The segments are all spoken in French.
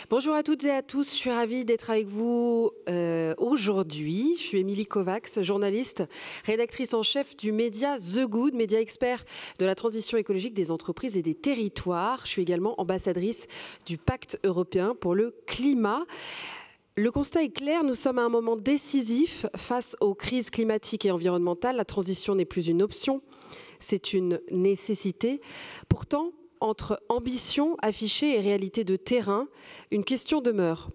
Bonjour à toutes et à tous, je suis ravie d'être avec vous aujourd'hui. Je suis Émilie Kovacs, journaliste, rédactrice en chef du média The Good, média expert de la transition écologique des entreprises et des territoires. Je suis également ambassadrice du Pacte européen pour le climat. Le constat est clair, nous sommes à un moment décisif face aux crises climatiques et environnementales. La transition n'est plus une option, c'est une nécessité. Pourtant, entre ambition affichée et réalité de terrain, une question demeure.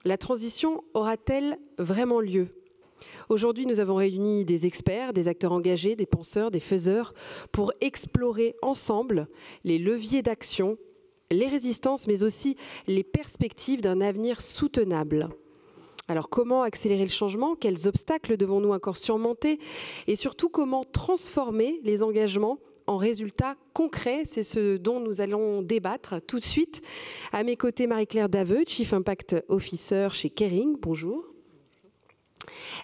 La transition aura-t-elle vraiment lieu ? Aujourd'hui, nous avons réuni des experts, des acteurs engagés, des penseurs, des faiseurs pour explorer ensemble les leviers d'action, les résistances, mais aussi les perspectives d'un avenir soutenable. Alors, comment accélérer le changement ? Quels obstacles devons-nous encore surmonter ? Et surtout, comment transformer les engagements en résultats concrets? C'est ce dont nous allons débattre tout de suite. À mes côtés, Marie-Claire Daveux, Chief Impact Officer chez Kering. Bonjour.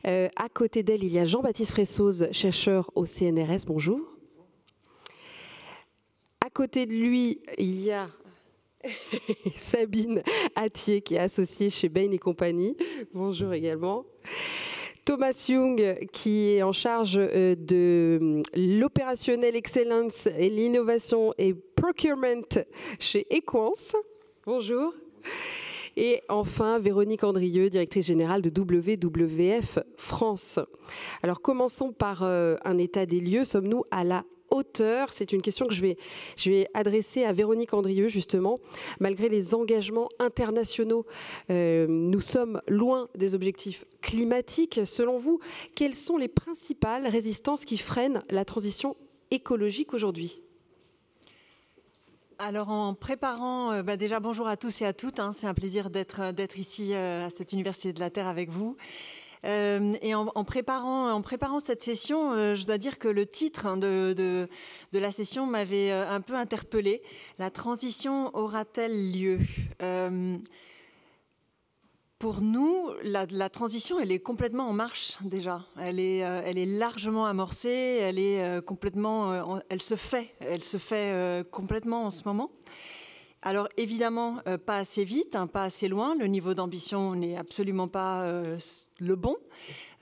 À côté d'elle, il y a Jean-Baptiste Fressoz, chercheur au CNRS. Bonjour. À côté de lui, il y a Sabine Attier, qui est associée chez Bain & Compagnie. Bonjour également. Thomas Young, qui est en charge de l'opérationnel excellence et l'innovation et procurement chez Equance. Bonjour. Et enfin, Véronique Andrieux, directrice générale de WWF France. Alors, commençons par un état des lieux. Sommes-nous à la hauteur? C'est une question que je vais adresser à Véronique Andrieux, justement. Malgré les engagements internationaux, nous sommes loin des objectifs climatiques. Selon vous, quelles sont les principales résistances qui freinent la transition écologique aujourd'hui ? Alors en préparant, déjà bonjour à tous et à toutes, c'est un plaisir d'être ici à cette Université de la Terre avec vous. Et en préparant cette session, je dois dire que le titre de la session m'avait un peu interpellée. La transition aura-t-elle lieu ? Pour nous, la transition, elle est complètement en marche déjà. Elle est largement amorcée. Elle est complètement, elle se fait complètement en ce moment. Alors évidemment, pas assez vite, pas assez loin. Le niveau d'ambition n'est absolument pas le bon.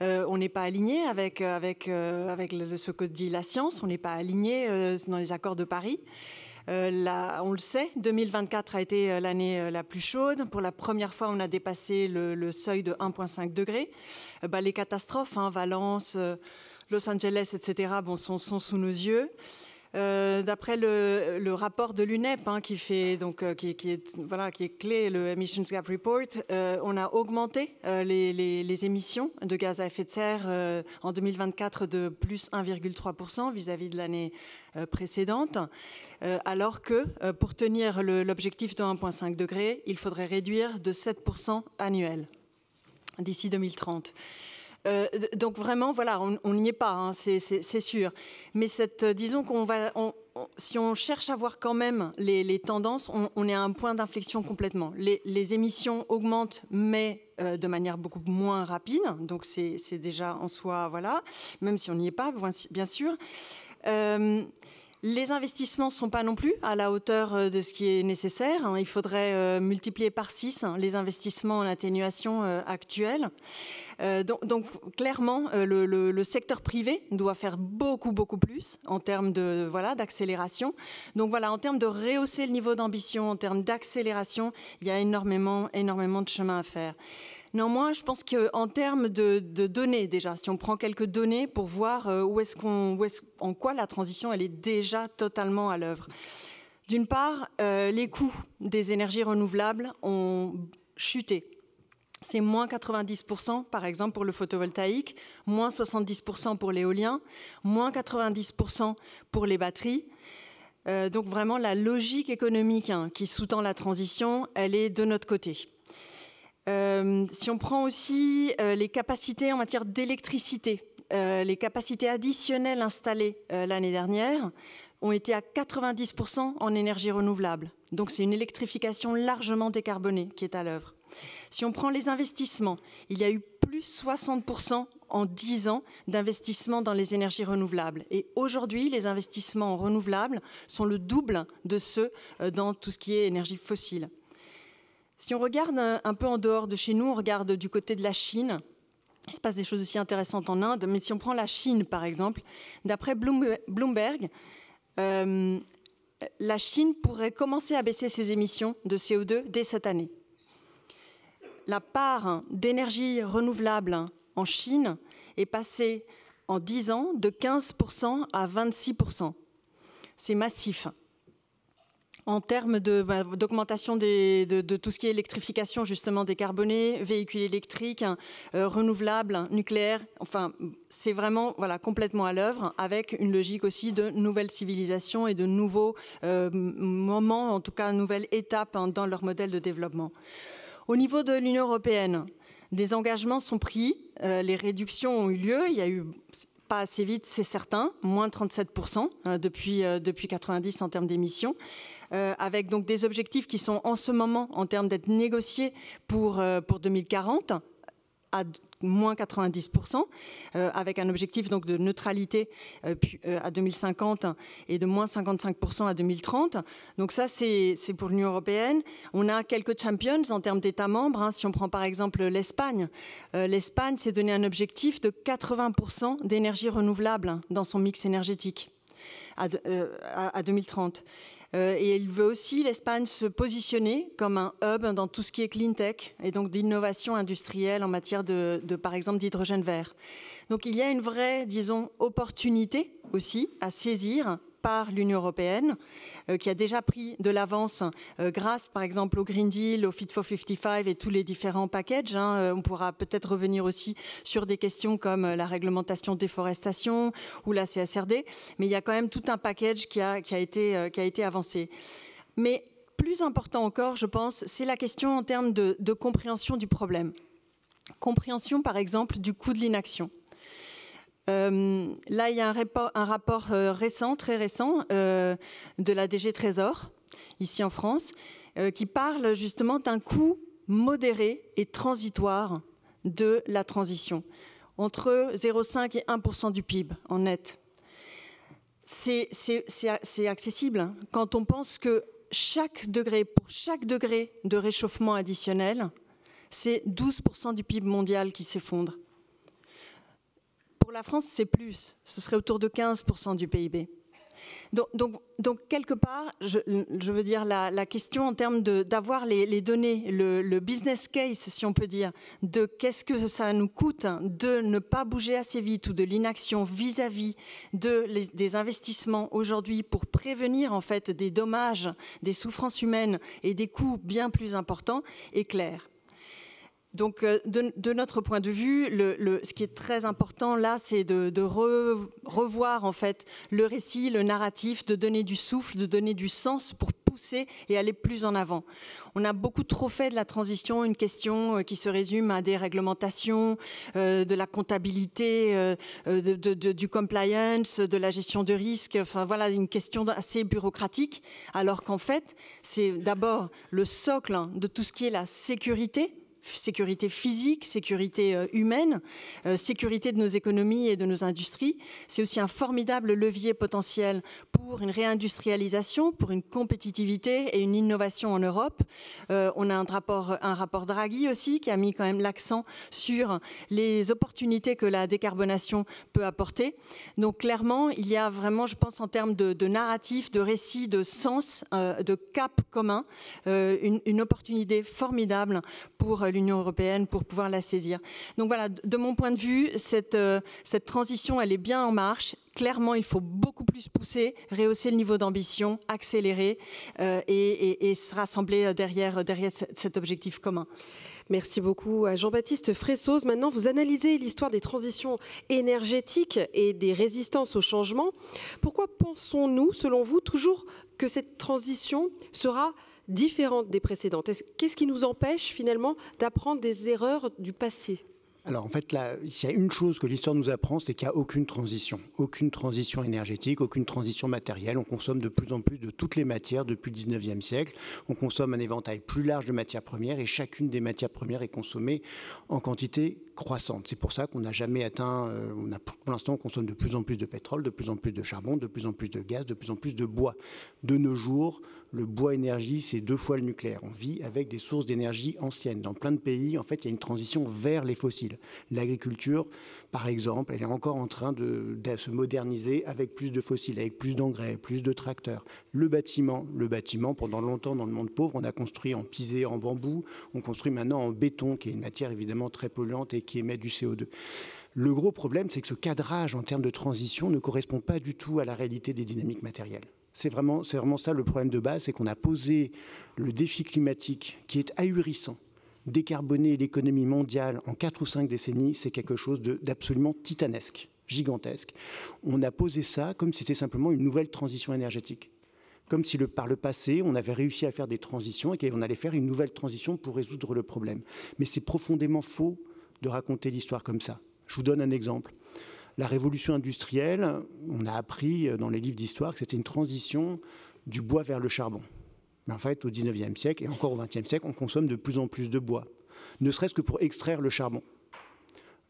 On n'est pas aligné avec ce que dit la science. On n'est pas aligné dans les accords de Paris. On le sait, 2024 a été l'année la plus chaude. Pour la première fois, on a dépassé le seuil de 1,5 degré. Les catastrophes, Valence, Los Angeles, etc., sont sous nos yeux. D'après le rapport de l'UNEP, qui est clé, le Emissions Gap Report, on a augmenté les émissions de gaz à effet de serre en 2024 de plus 1,3% vis-à-vis de l'année précédente, alors que pour tenir l'objectif de 1,5 degré, il faudrait réduire de 7% annuel d'ici 2030. Donc vraiment, voilà, on n'y est pas, c'est sûr. Mais disons si on cherche à voir quand même les tendances, on est à un point d'inflexion complètement. Les émissions augmentent, mais de manière beaucoup moins rapide. Donc c'est déjà en soi, voilà, même si on n'y est pas, bien sûr. Les investissements ne sont pas non plus à la hauteur de ce qui est nécessaire. Il faudrait multiplier par 6 les investissements en atténuation actuels. Donc clairement, le secteur privé doit faire beaucoup plus en termes d'accélération. Donc voilà, en termes de rehausser le niveau d'ambition, en termes d'accélération, il y a énormément de chemin à faire. Néanmoins, je pense qu'en termes de données, déjà, si on prend quelques données pour voir en quoi la transition elle est déjà totalement à l'œuvre. D'une part, les coûts des énergies renouvelables ont chuté. C'est moins 90% par exemple pour le photovoltaïque, moins 70% pour l'éolien, moins 90% pour les batteries. Donc vraiment, la logique économique qui sous-tend la transition, elle est de notre côté. Si on prend aussi les capacités en matière d'électricité, les capacités additionnelles installées l'année dernière ont été à 90% en énergie renouvelable. Donc c'est une électrification largement décarbonée qui est à l'œuvre. Si on prend les investissements, il y a eu plus 60% en 10 ans d'investissements dans les énergies renouvelables. Et aujourd'hui, les investissements en renouvelables sont le double de ceux dans tout ce qui est énergie fossile. Si on regarde un peu en dehors de chez nous, on regarde du côté de la Chine, il se passe des choses aussi intéressantes en Inde, mais si on prend la Chine par exemple, d'après Bloomberg, la Chine pourrait commencer à baisser ses émissions de CO2 dès cette année. La part d'énergie renouvelable en Chine est passée en 10 ans de 15% à 26%. C'est massif. En termes d'augmentation de tout ce qui est électrification, justement décarbonée, véhicules électriques, renouvelables, nucléaires, enfin, c'est vraiment complètement à l'œuvre, avec une logique aussi de nouvelles civilisations et de nouveaux moments, en tout cas, nouvelles étapes dans leur modèle de développement. Au niveau de l'Union européenne, des engagements sont pris, les réductions ont eu lieu, il y a eu... Pas assez vite, c'est certain, moins 37% depuis 90 en termes d'émissions, avec donc des objectifs qui sont en ce moment en termes d'être négociés pour 2040 à moins 90%, avec un objectif donc de neutralité à 2050 et de moins 55% à 2030. Donc ça, c'est pour l'Union européenne. On a quelques champions en termes d'États membres. Si on prend par exemple l'Espagne, l'Espagne s'est donné un objectif de 80% d'énergie renouvelable dans son mix énergétique à 2030. Et il veut aussi, l'Espagne, se positionner comme un hub dans tout ce qui est clean tech et donc d'innovation industrielle en matière par exemple, d'hydrogène vert. Donc il y a une vraie, disons, opportunité aussi à saisir par l'Union européenne, qui a déjà pris de l'avance grâce, par exemple, au Green Deal, au Fit for 55 et tous les différents packages. On pourra peut-être revenir aussi sur des questions comme la réglementation de déforestation ou la CSRD, mais il y a quand même tout un package qui a été avancé. Mais plus important encore, je pense, c'est la question en termes de compréhension du problème. Compréhension, par exemple, du coût de l'inaction. Là, il y a un rapport très récent, de la DG Trésor, ici en France, qui parle justement d'un coût modéré et transitoire de la transition, entre 0,5 et 1% du PIB en net. C'est accessible quand on pense que pour chaque degré de réchauffement additionnel, c'est 12% du PIB mondial qui s'effondre. Pour la France, c'est plus. Ce serait autour de 15% du PIB. Donc quelque part, je veux dire, la question en termes d'avoir les données, le business case, si on peut dire, de qu'est-ce que ça nous coûte de ne pas bouger assez vite ou de l'inaction vis-à-vis des investissements aujourd'hui pour prévenir en fait des dommages, des souffrances humaines et des coûts bien plus importants est clair. Donc, de notre point de vue, ce qui est très important là, c'est de revoir en fait le récit, le narratif, de donner du souffle, de donner du sens pour pousser et aller plus en avant. On a beaucoup trop fait de la transition une question qui se résume à des réglementations, de la comptabilité, du compliance, de la gestion de risque. Enfin voilà, une question assez bureaucratique, alors qu'en fait, c'est d'abord le socle de tout ce qui est la sécurité physique, sécurité humaine, sécurité de nos économies et de nos industries. C'est aussi un formidable levier potentiel pour une réindustrialisation, pour une compétitivité et une innovation en Europe. On a un rapport Draghi aussi qui a mis quand même l'accent sur les opportunités que la décarbonation peut apporter. Donc clairement, il y a vraiment, je pense, en termes de narratif, de récit, de sens, de cap commun, une opportunité formidable pour l'Union européenne pour pouvoir la saisir. Donc voilà, de mon point de vue, cette transition, elle est bien en marche. Clairement, il faut beaucoup plus pousser, rehausser le niveau d'ambition, accélérer et se rassembler derrière cet objectif commun. Merci beaucoup à Jean-Baptiste Fressoz. Maintenant, vous analysez l'histoire des transitions énergétiques et des résistances au changement. Pourquoi pensons-nous, selon vous, toujours que cette transition sera différente des précédentes? Qu'est-ce qui nous empêche finalement d'apprendre des erreurs du passé? Alors en fait, là, s'il y a une chose que l'histoire nous apprend, c'est qu'il n'y a aucune transition énergétique, aucune transition matérielle. On consomme de plus en plus de toutes les matières depuis le 19e siècle. On consomme un éventail plus large de matières premières et chacune des matières premières est consommée en quantité croissante. C'est pour ça qu'on n'a jamais atteint, pour l'instant on consomme de plus en plus de pétrole, de plus en plus de charbon, de plus en plus de gaz, de plus en plus de bois. De nos jours, le bois énergie, c'est 2 fois le nucléaire. On vit avec des sources d'énergie anciennes. Dans plein de pays, en fait, il y a une transition vers les fossiles. L'agriculture, par exemple, elle est encore en train de se moderniser avec plus de fossiles, avec plus d'engrais, plus de tracteurs. Le bâtiment, pendant longtemps dans le monde pauvre, on a construit en pisé, en bambou. On construit maintenant en béton, qui est une matière évidemment très polluante et qui émet du CO2. Le gros problème, c'est que ce cadrage en termes de transition ne correspond pas du tout à la réalité des dynamiques matérielles. C'est vraiment ça le problème de base, c'est qu'on a posé le défi climatique qui est ahurissant. Décarboner l'économie mondiale en 4 ou 5 décennies, c'est quelque chose d'absolument titanesque, gigantesque. On a posé ça comme si c'était simplement une nouvelle transition énergétique. Comme si par le passé, on avait réussi à faire des transitions et qu'on allait faire une nouvelle transition pour résoudre le problème. Mais c'est profondément faux de raconter l'histoire comme ça. Je vous donne un exemple. La révolution industrielle, on a appris dans les livres d'histoire que c'était une transition du bois vers le charbon. Mais en fait, au XIXe siècle et encore au XXe siècle, on consomme de plus en plus de bois, ne serait-ce que pour extraire le charbon.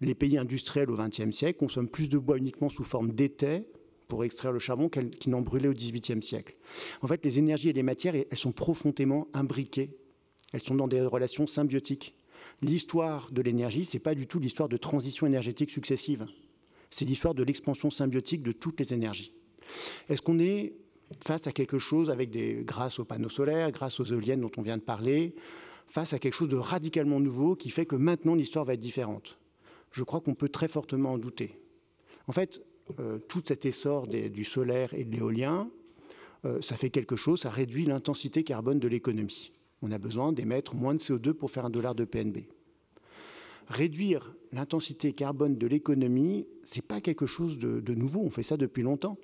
Les pays industriels au XXe siècle consomment plus de bois uniquement sous forme d'étai pour extraire le charbon qu'ils n'ont brûlé au XVIIIe siècle. En fait, les énergies et les matières, elles sont profondément imbriquées. Elles sont dans des relations symbiotiques. L'histoire de l'énergie, ce n'est pas du tout l'histoire de transition énergétique successive. C'est l'histoire de l'expansion symbiotique de toutes les énergies. Est-ce qu'on est face à quelque chose grâce aux panneaux solaires, grâce aux éoliennes dont on vient de parler, face à quelque chose de radicalement nouveau qui fait que maintenant l'histoire va être différente? Je crois qu'on peut très fortement en douter. En fait, tout cet essor du solaire et de l'éolien, ça fait quelque chose, ça réduit l'intensité carbone de l'économie. On a besoin d'émettre moins de CO2 pour faire $1 de PNB. Réduire l'intensité carbone de l'économie, ce n'est pas quelque chose de nouveau, on fait ça depuis longtemps.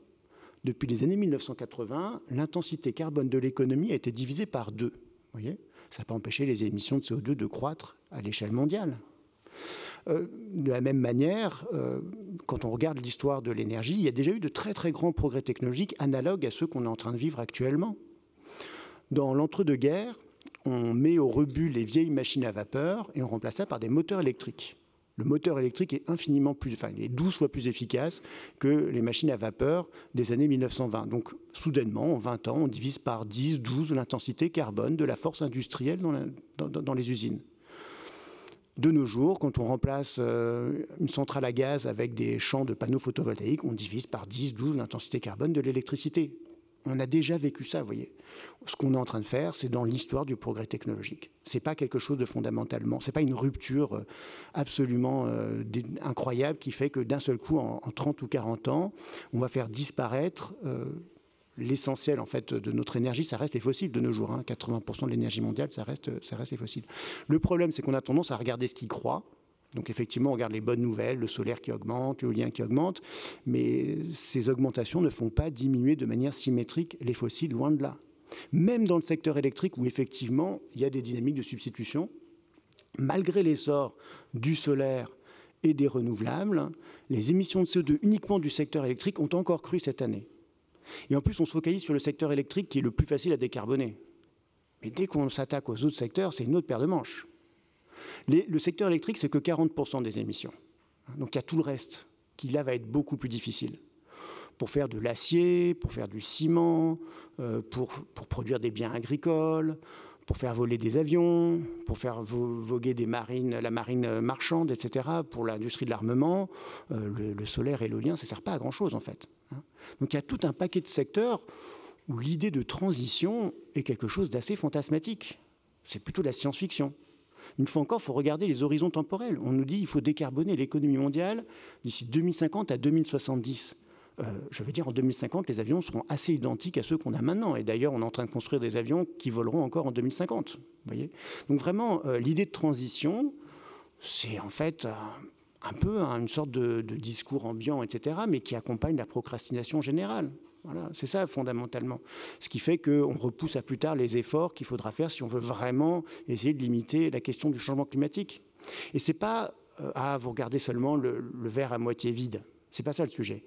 Depuis les années 1980, l'intensité carbone de l'économie a été divisée par 2. Vous voyez, ça n'a pas empêché les émissions de CO2 de croître à l'échelle mondiale. De la même manière, quand on regarde l'histoire de l'énergie, il y a déjà eu de très très grands progrès technologiques analogues à ceux qu'on est en train de vivre actuellement. Dans l'entre-deux-guerres, on met au rebut les vieilles machines à vapeur et on remplace ça par des moteurs électriques. Le moteur électrique est il est 12 fois plus efficace que les machines à vapeur des années 1920. Donc, soudainement, en 20 ans, on divise par 10, 12 l'intensité carbone de la force industrielle dans les usines. De nos jours, quand on remplace une centrale à gaz avec des champs de panneaux photovoltaïques, on divise par 10, 12 l'intensité carbone de l'électricité. On a déjà vécu ça, vous voyez. Ce qu'on est en train de faire, c'est dans l'histoire du progrès technologique. Ce n'est pas quelque chose de fondamentalement, ce n'est pas une rupture absolument incroyable qui fait que d'un seul coup, en 30 ou 40 ans, on va faire disparaître l'essentiel en fait, de notre énergie, ça reste les fossiles de nos jours. 80% de l'énergie mondiale, ça reste les fossiles. Le problème, c'est qu'on a tendance à regarder ce qui croît. Donc effectivement, on regarde les bonnes nouvelles, le solaire qui augmente, l'éolien qui augmente, mais ces augmentations ne font pas diminuer de manière symétrique les fossiles, loin de là. Même dans le secteur électrique, où effectivement, il y a des dynamiques de substitution, malgré l'essor du solaire et des renouvelables, les émissions de CO2 uniquement du secteur électrique ont encore cru cette année. Et en plus, on se focalise sur le secteur électrique qui est le plus facile à décarboner. Mais dès qu'on s'attaque aux autres secteurs, c'est une autre paire de manches. Le secteur électrique, c'est que 40% des émissions. Donc il y a tout le reste qui, là, va être beaucoup plus difficile. Pour faire de l'acier, pour faire du ciment, pour produire des biens agricoles, pour faire voler des avions, pour faire voguer la marine marchande, etc., pour l'industrie de l'armement, le solaire et l'éolien, ça ne sert pas à grand-chose, en fait. Donc il y a tout un paquet de secteurs où l'idée de transition est quelque chose d'assez fantasmatique. C'est plutôt de la science-fiction. Une fois encore, il faut regarder les horizons temporels. On nous dit qu'il faut décarboner l'économie mondiale d'ici 2050 à 2070. Je veux dire, en 2050, les avions seront assez identiques à ceux qu'on a maintenant. Et d'ailleurs, on est en train de construire des avions qui voleront encore en 2050. Vous voyez ? Donc vraiment, l'idée de transition, c'est en fait un peu une sorte de discours ambiant, etc., mais qui accompagne la procrastination générale. Voilà, c'est ça fondamentalement. Ce qui fait qu'on repousse à plus tard les efforts qu'il faudra faire si on veut vraiment essayer de limiter la question du changement climatique. Et c'est pas vous regardez seulement le verre à moitié vide. C'est pas ça le sujet.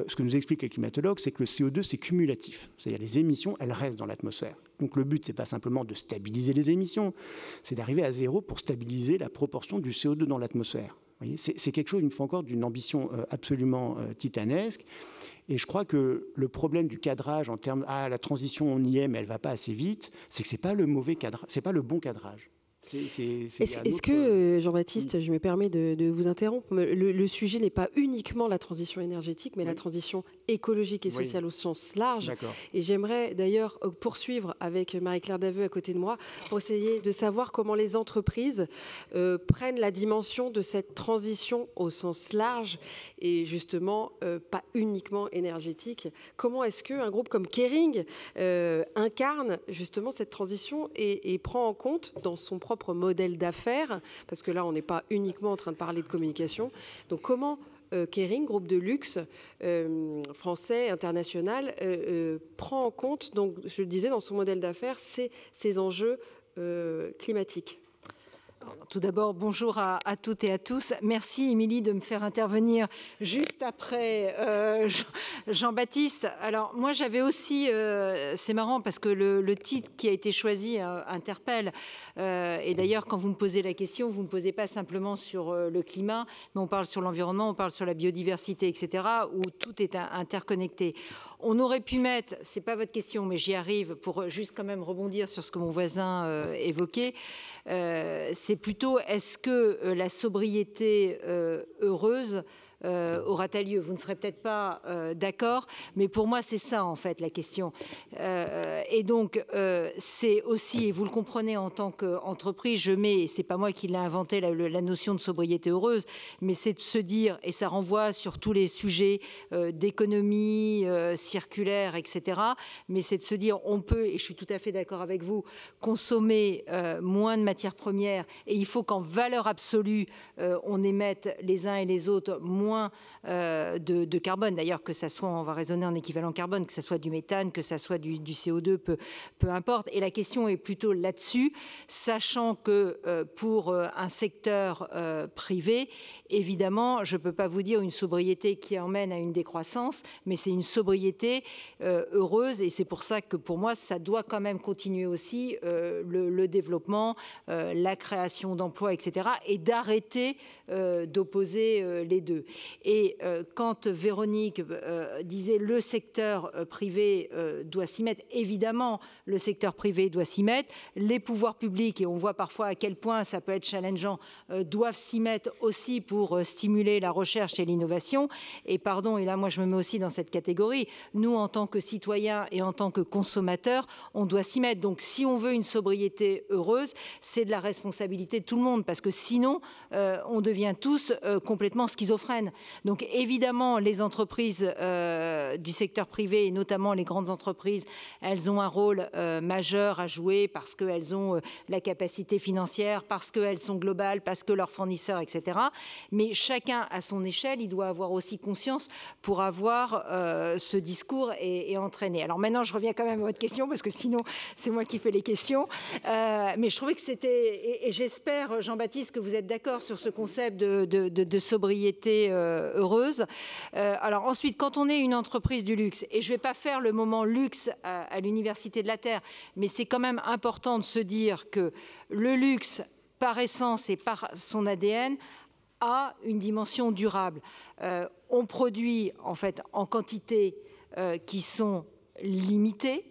Ce que nous expliquent les climatologues, c'est que le CO2 c'est cumulatif. C'est-à-dire les émissions, elles restent dans l'atmosphère. Donc le but c'est pas simplement de stabiliser les émissions, c'est d'arriver à zéro pour stabiliser la proportion du CO2 dans l'atmosphère. Vous voyez, c'est quelque chose, une fois encore, d'une ambition absolument titanesque. Et je crois que le problème du cadrage en termes la transition, on y est, mais elle ne va pas assez vite, c'est que ce n'est pas le mauvais cadrage, c'est pas le bon cadrage. Est-ce que, Jean-Baptiste, je me permets de vous interrompre, le sujet n'est pas uniquement la transition énergétique, mais la transition écologique et sociale au sens large. Et j'aimerais d'ailleurs poursuivre avec Marie-Claire Daveu à côté de moi pour essayer de savoir comment les entreprises prennent la dimension de cette transition au sens large et justement pas uniquement énergétique. Comment est-ce qu'un groupe comme Kering incarne justement cette transition et prend en compte dans son propre modèle d'affaires, parce que là on n'est pas uniquement en train de parler de communication, donc comment Kering, groupe de luxe français, international, prend en compte, donc je le disais, dans son modèle d'affaires, ces enjeux climatiques? Tout d'abord, bonjour à toutes et à tous. Merci, Émilie, de me faire intervenir juste après Jean-Baptiste. Alors, moi, j'avais aussi... c'est marrant parce que le titre qui a été choisi interpelle. Et d'ailleurs, quand vous me posez la question, vous ne me posez pas simplement sur le climat, mais on parle sur l'environnement, on parle sur la biodiversité, etc., où tout est interconnecté. On aurait pu mettre, c'est pas votre question, mais j'y arrive, pour juste quand même rebondir sur ce que mon voisin évoquait, c'est plutôt est-ce que la sobriété heureuse aura-t-elle lieu? Vous ne serez peut-être pas d'accord, mais pour moi, c'est ça, en fait, la question. Et donc, c'est aussi, et vous le comprenez en tant qu'entreprise, je mets, et c'est pas moi qui l'ai inventé, la notion de sobriété heureuse, mais c'est de se dire, et ça renvoie sur tous les sujets d'économie circulaire, etc., mais c'est de se dire, on peut, et je suis tout à fait d'accord avec vous, consommer moins de matières premières, et il faut qu'en valeur absolue, on émette les uns et les autres moins de carbone. D'ailleurs, que ça soit, on va raisonner en équivalent carbone, que ça soit du méthane, que ça soit du CO2, peu importe. Et la question est plutôt là-dessus, sachant que pour un secteur privé, évidemment, je ne peux pas vous dire une sobriété qui emmène à une décroissance, mais c'est une sobriété heureuse. Et c'est pour ça que pour moi, ça doit quand même continuer aussi le développement, la création d'emplois, etc. et d'arrêter d'opposer les deux. Et quand Véronique disait le secteur privé doit s'y mettre, évidemment, le secteur privé doit s'y mettre. Les pouvoirs publics, et on voit parfois à quel point ça peut être challengeant, doivent s'y mettre aussi pour stimuler la recherche et l'innovation. Et pardon, et là, moi, je me mets aussi dans cette catégorie. Nous, en tant que citoyens et en tant que consommateurs, on doit s'y mettre. Donc, si on veut une sobriété heureuse, c'est de la responsabilité de tout le monde, parce que sinon, on devient tous complètement schizophrènes. Donc évidemment, les entreprises du secteur privé, et notamment les grandes entreprises, elles ont un rôle majeur à jouer parce qu'elles ont la capacité financière, parce qu'elles sont globales, parce que leurs fournisseurs, etc. Mais chacun à son échelle, il doit avoir aussi conscience pour avoir ce discours et entraîner. Alors maintenant, je reviens quand même à votre question parce que sinon, c'est moi qui fais les questions. Mais je trouvais que c'était, et j'espère, Jean-Baptiste, que vous êtes d'accord sur ce concept de sobriété heureuse. Alors ensuite, quand on est une entreprise du luxe, et je ne vais pas faire le moment luxe à l'Université de la Terre, mais c'est quand même important de se dire que le luxe, par essence et par son ADN, a une dimension durable. On produit en fait en quantité qui sont limitées.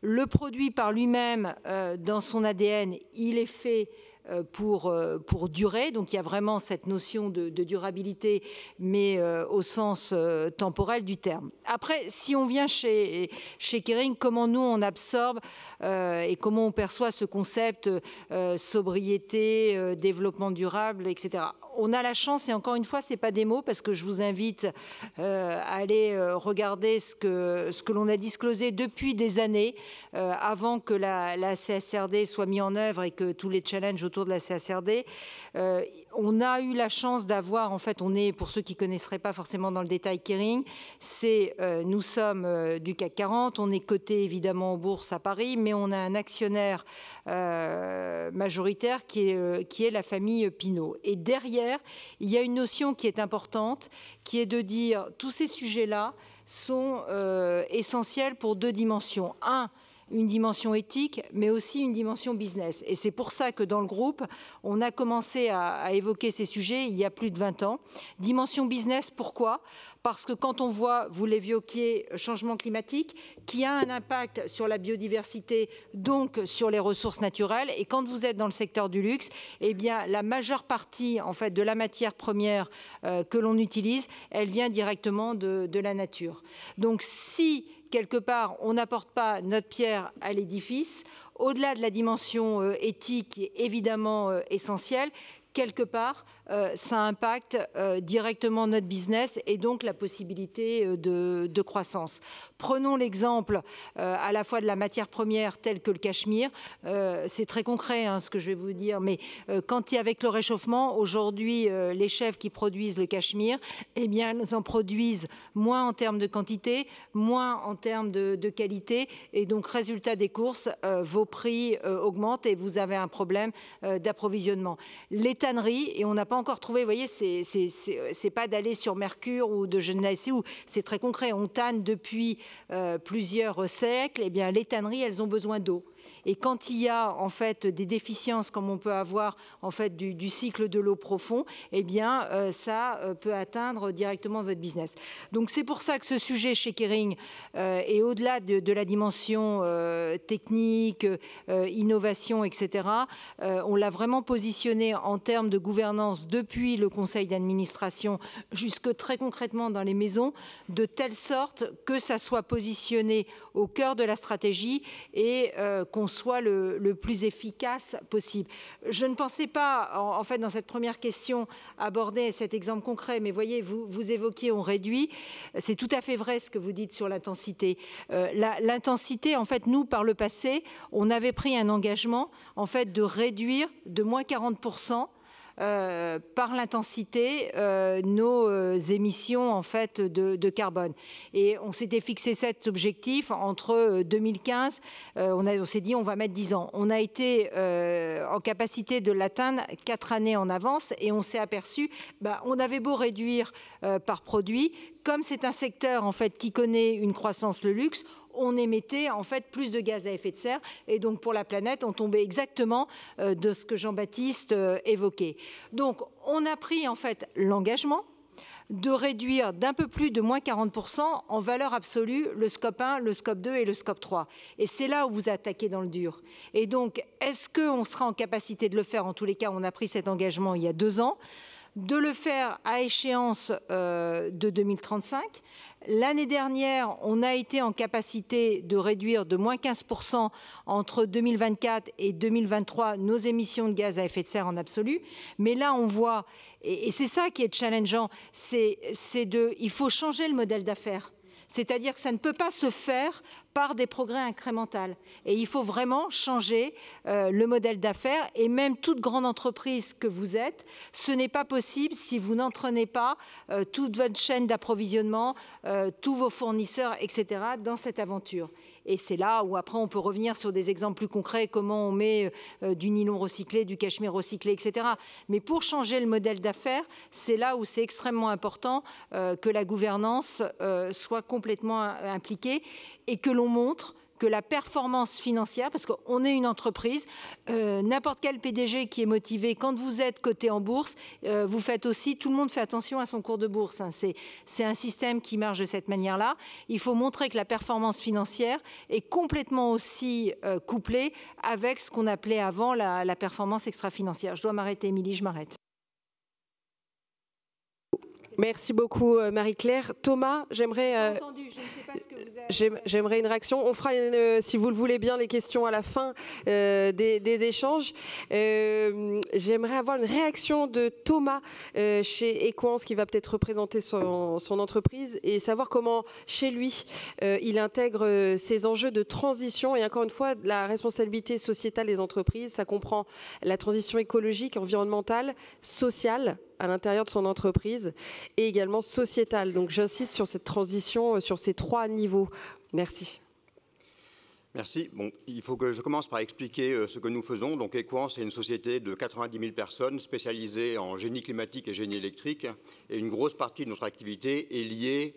Le produit par lui-même, dans son ADN, il est fait pour durer. Donc il y a vraiment cette notion de durabilité, mais au sens temporel du terme. Après, si on vient chez Kering, comment nous on absorbe et comment on perçoit ce concept sobriété, développement durable, etc. On a la chance, et encore une fois, ce n'est pas des mots, parce que je vous invite à aller regarder ce que l'on a disclosé depuis des années, avant que la CSRD soit mise en œuvre et que tous les challenges autour de la CSRD. On a eu la chance d'avoir, en fait, on est, pour ceux qui ne connaisseraient pas forcément dans le détail Kering, nous sommes du CAC 40, on est coté évidemment en bourse à Paris, mais on a un actionnaire majoritaire qui est la famille Pinault. Et derrière, il y a une notion qui est importante, qui est de dire tous ces sujets-là sont essentiels pour deux dimensions. Un, une dimension éthique, mais aussi une dimension business. Et c'est pour ça que dans le groupe, on a commencé à évoquer ces sujets il y a plus de 20 ans. Dimension business, pourquoi ? Parce que quand on voit, vous l'évoquiez, changement climatique, qui a un impact sur la biodiversité, donc sur les ressources naturelles. Et quand vous êtes dans le secteur du luxe, eh bien, la majeure partie en fait, de la matière première que l'on utilise, elle vient directement de la nature. Donc si quelque part, on n'apporte pas notre pierre à l'édifice, au-delà de la dimension éthique qui est évidemment essentielle, quelque part, ça impacte directement notre business et donc la possibilité de croissance. Prenons l'exemple à la fois de la matière première telle que le cachemire. C'est très concret ce que je vais vous dire, mais quand il y a avec le réchauffement, aujourd'hui, les chefs qui produisent le cachemire, eh bien, ils en produisent moins en termes de quantité, moins en termes de qualité, et donc résultat des courses, vos prix augmentent et vous avez un problème d'approvisionnement. Les tanneries, et on n'a pas encore trouvé, vous voyez, c'est pas d'aller sur Mercure ou de je ne sais où, c'est très concret. On tanne depuis plusieurs siècles, et bien les tanneries, elles ont besoin d'eau. Et quand il y a en fait des déficiences comme on peut avoir en fait du cycle de l'eau profond, eh bien ça peut atteindre directement votre business. Donc c'est pour ça que ce sujet chez Kering est au-delà de la dimension technique, innovation, etc. On l'a vraiment positionné en termes de gouvernance depuis le conseil d'administration jusque très concrètement dans les maisons, de telle sorte que ça soit positionné au cœur de la stratégie et qu'on soit le plus efficace possible. Je ne pensais pas, en fait, dans cette première question, aborder cet exemple concret, mais voyez, vous évoquiez, on réduit. C'est tout à fait vrai ce que vous dites sur l'intensité. L'intensité, en fait, nous, par le passé, on avait pris un engagement, en fait, de réduire de moins 40% par l'intensité nos émissions en fait de carbone. Et on s'était fixé cet objectif entre 2015, on s'est dit on va mettre 10 ans. On a été en capacité de l'atteindre 4 années en avance et on s'est aperçu, on avait beau réduire par produit, comme c'est un secteur en fait qui connaît une croissance, le luxe, on émettait en fait plus de gaz à effet de serre et donc pour la planète, on tombait exactement de ce que Jean-Baptiste évoquait. Donc on a pris en fait l'engagement de réduire d'un peu plus de moins 40% en valeur absolue le scope 1, le scope 2 et le scope 3. Et c'est là où vous attaquez dans le dur. Et donc, est-ce qu'on sera en capacité de le faire? En tous les cas, on a pris cet engagement il y a 2 ans, de le faire à échéance de 2035. L'année dernière, on a été en capacité de réduire de moins 15% entre 2024 et 2023 nos émissions de gaz à effet de serre en absolu. Mais là, on voit, et c'est ça qui est challengeant, il faut changer le modèle d'affaires. C'est-à-dire que ça ne peut pas se faire par des progrès incrémentaux. Et il faut vraiment changer le modèle d'affaires. Et même toute grande entreprise que vous êtes, ce n'est pas possible si vous n'entraînez pas toute votre chaîne d'approvisionnement, tous vos fournisseurs, etc. dans cette aventure. Et c'est là où après on peut revenir sur des exemples plus concrets, comment on met du nylon recyclé, du cachemire recyclé, etc. Mais pour changer le modèle d'affaires, c'est là où c'est extrêmement important que la gouvernance soit complètement impliquée et que l'on montre que la performance financière, parce qu'on est une entreprise, n'importe quel PDG qui est motivé, quand vous êtes coté en bourse, vous faites aussi, tout le monde fait attention à son cours de bourse. Hein. C'est un système qui marche de cette manière-là. Il faut montrer que la performance financière est complètement aussi couplée avec ce qu'on appelait avant la performance extra-financière. Je dois m'arrêter, Émilie, je m'arrête. Merci beaucoup Marie-Claire. Thomas, j'aimerais une réaction. On fera, si vous le voulez bien, les questions à la fin des échanges. J'aimerais avoir une réaction de Thomas chez Equance, qui va peut-être représenter son entreprise, et savoir comment, chez lui, il intègre ces enjeux de transition. Et encore une fois, la responsabilité sociétale des entreprises, ça comprend la transition écologique, environnementale, sociale, à l'intérieur de son entreprise, et également sociétale. Donc j'insiste sur cette transition, sur ces 3 niveaux. Merci. Merci. Bon, il faut que je commence par expliquer ce que nous faisons. Donc Equance est une société de 90 000 personnes spécialisée en génie climatique et génie électrique. Et une grosse partie de notre activité est liée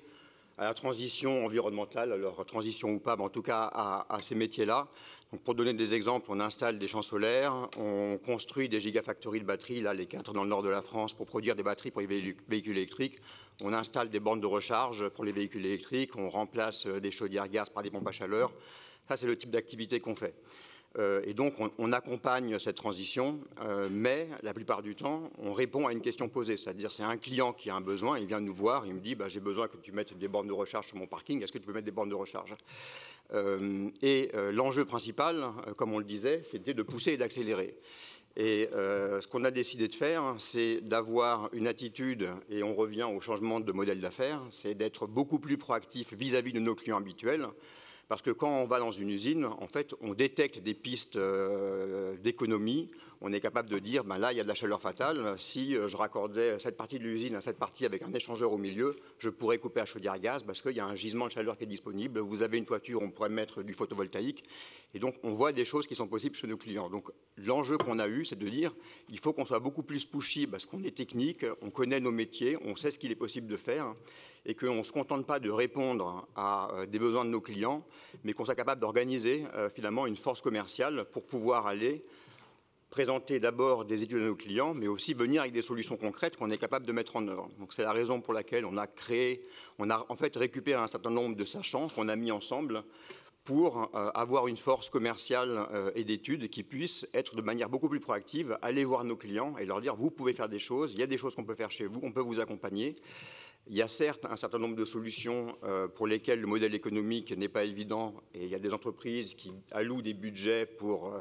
à la transition environnementale, alors transition ou pas, mais en tout cas à ces métiers-là. Donc pour donner des exemples, on installe des champs solaires, on construit des gigafactories de batteries, là les 4 dans le nord de la France, pour produire des batteries pour les véhicules électriques. On installe des bornes de recharge pour les véhicules électriques, on remplace des chaudières gaz par des pompes à chaleur. Ça, c'est le type d'activité qu'on fait. Et donc, on accompagne cette transition, mais la plupart du temps, on répond à une question posée. C'est-à-dire, c'est un client qui a un besoin, il vient nous voir, il me dit j'ai besoin que tu mettes des bornes de recharge sur mon parking, est-ce que tu peux mettre des bornes de recharge? L'enjeu principal, comme on le disait, c'était de pousser et d'accélérer. Et ce qu'on a décidé de faire, c'est d'avoir une attitude, et on revient au changement de modèle d'affaires, c'est d'être beaucoup plus proactif vis-à-vis de nos clients habituels. Parce que quand on va dans une usine, en fait, on détecte des pistes d'économie. On est capable de dire, là, il y a de la chaleur fatale. Si je raccordais cette partie de l'usine à cette partie avec un échangeur au milieu, je pourrais couper la chaudière gaz parce qu'il y a un gisement de chaleur qui est disponible. Vous avez une toiture, on pourrait mettre du photovoltaïque. Et donc, on voit des choses qui sont possibles chez nos clients. Donc, l'enjeu qu'on a eu, c'est de dire, il faut qu'on soit beaucoup plus pushy parce qu'on est technique, on connaît nos métiers, on sait ce qu'il est possible de faire. Et qu'on ne se contente pas de répondre à des besoins de nos clients, mais qu'on soit capable d'organiser finalement une force commerciale pour pouvoir aller présenter d'abord des études à nos clients, mais aussi venir avec des solutions concrètes qu'on est capable de mettre en œuvre. Donc c'est la raison pour laquelle on a en fait récupéré un certain nombre de sachants qu'on a mis ensemble pour avoir une force commerciale et d'études qui puisse être de manière beaucoup plus proactive, aller voir nos clients et leur dire vous pouvez faire des choses, il y a des choses qu'on peut faire chez vous, on peut vous accompagner. Il y a certes un certain nombre de solutions pour lesquelles le modèle économique n'est pas évident et il y a des entreprises qui allouent des budgets pour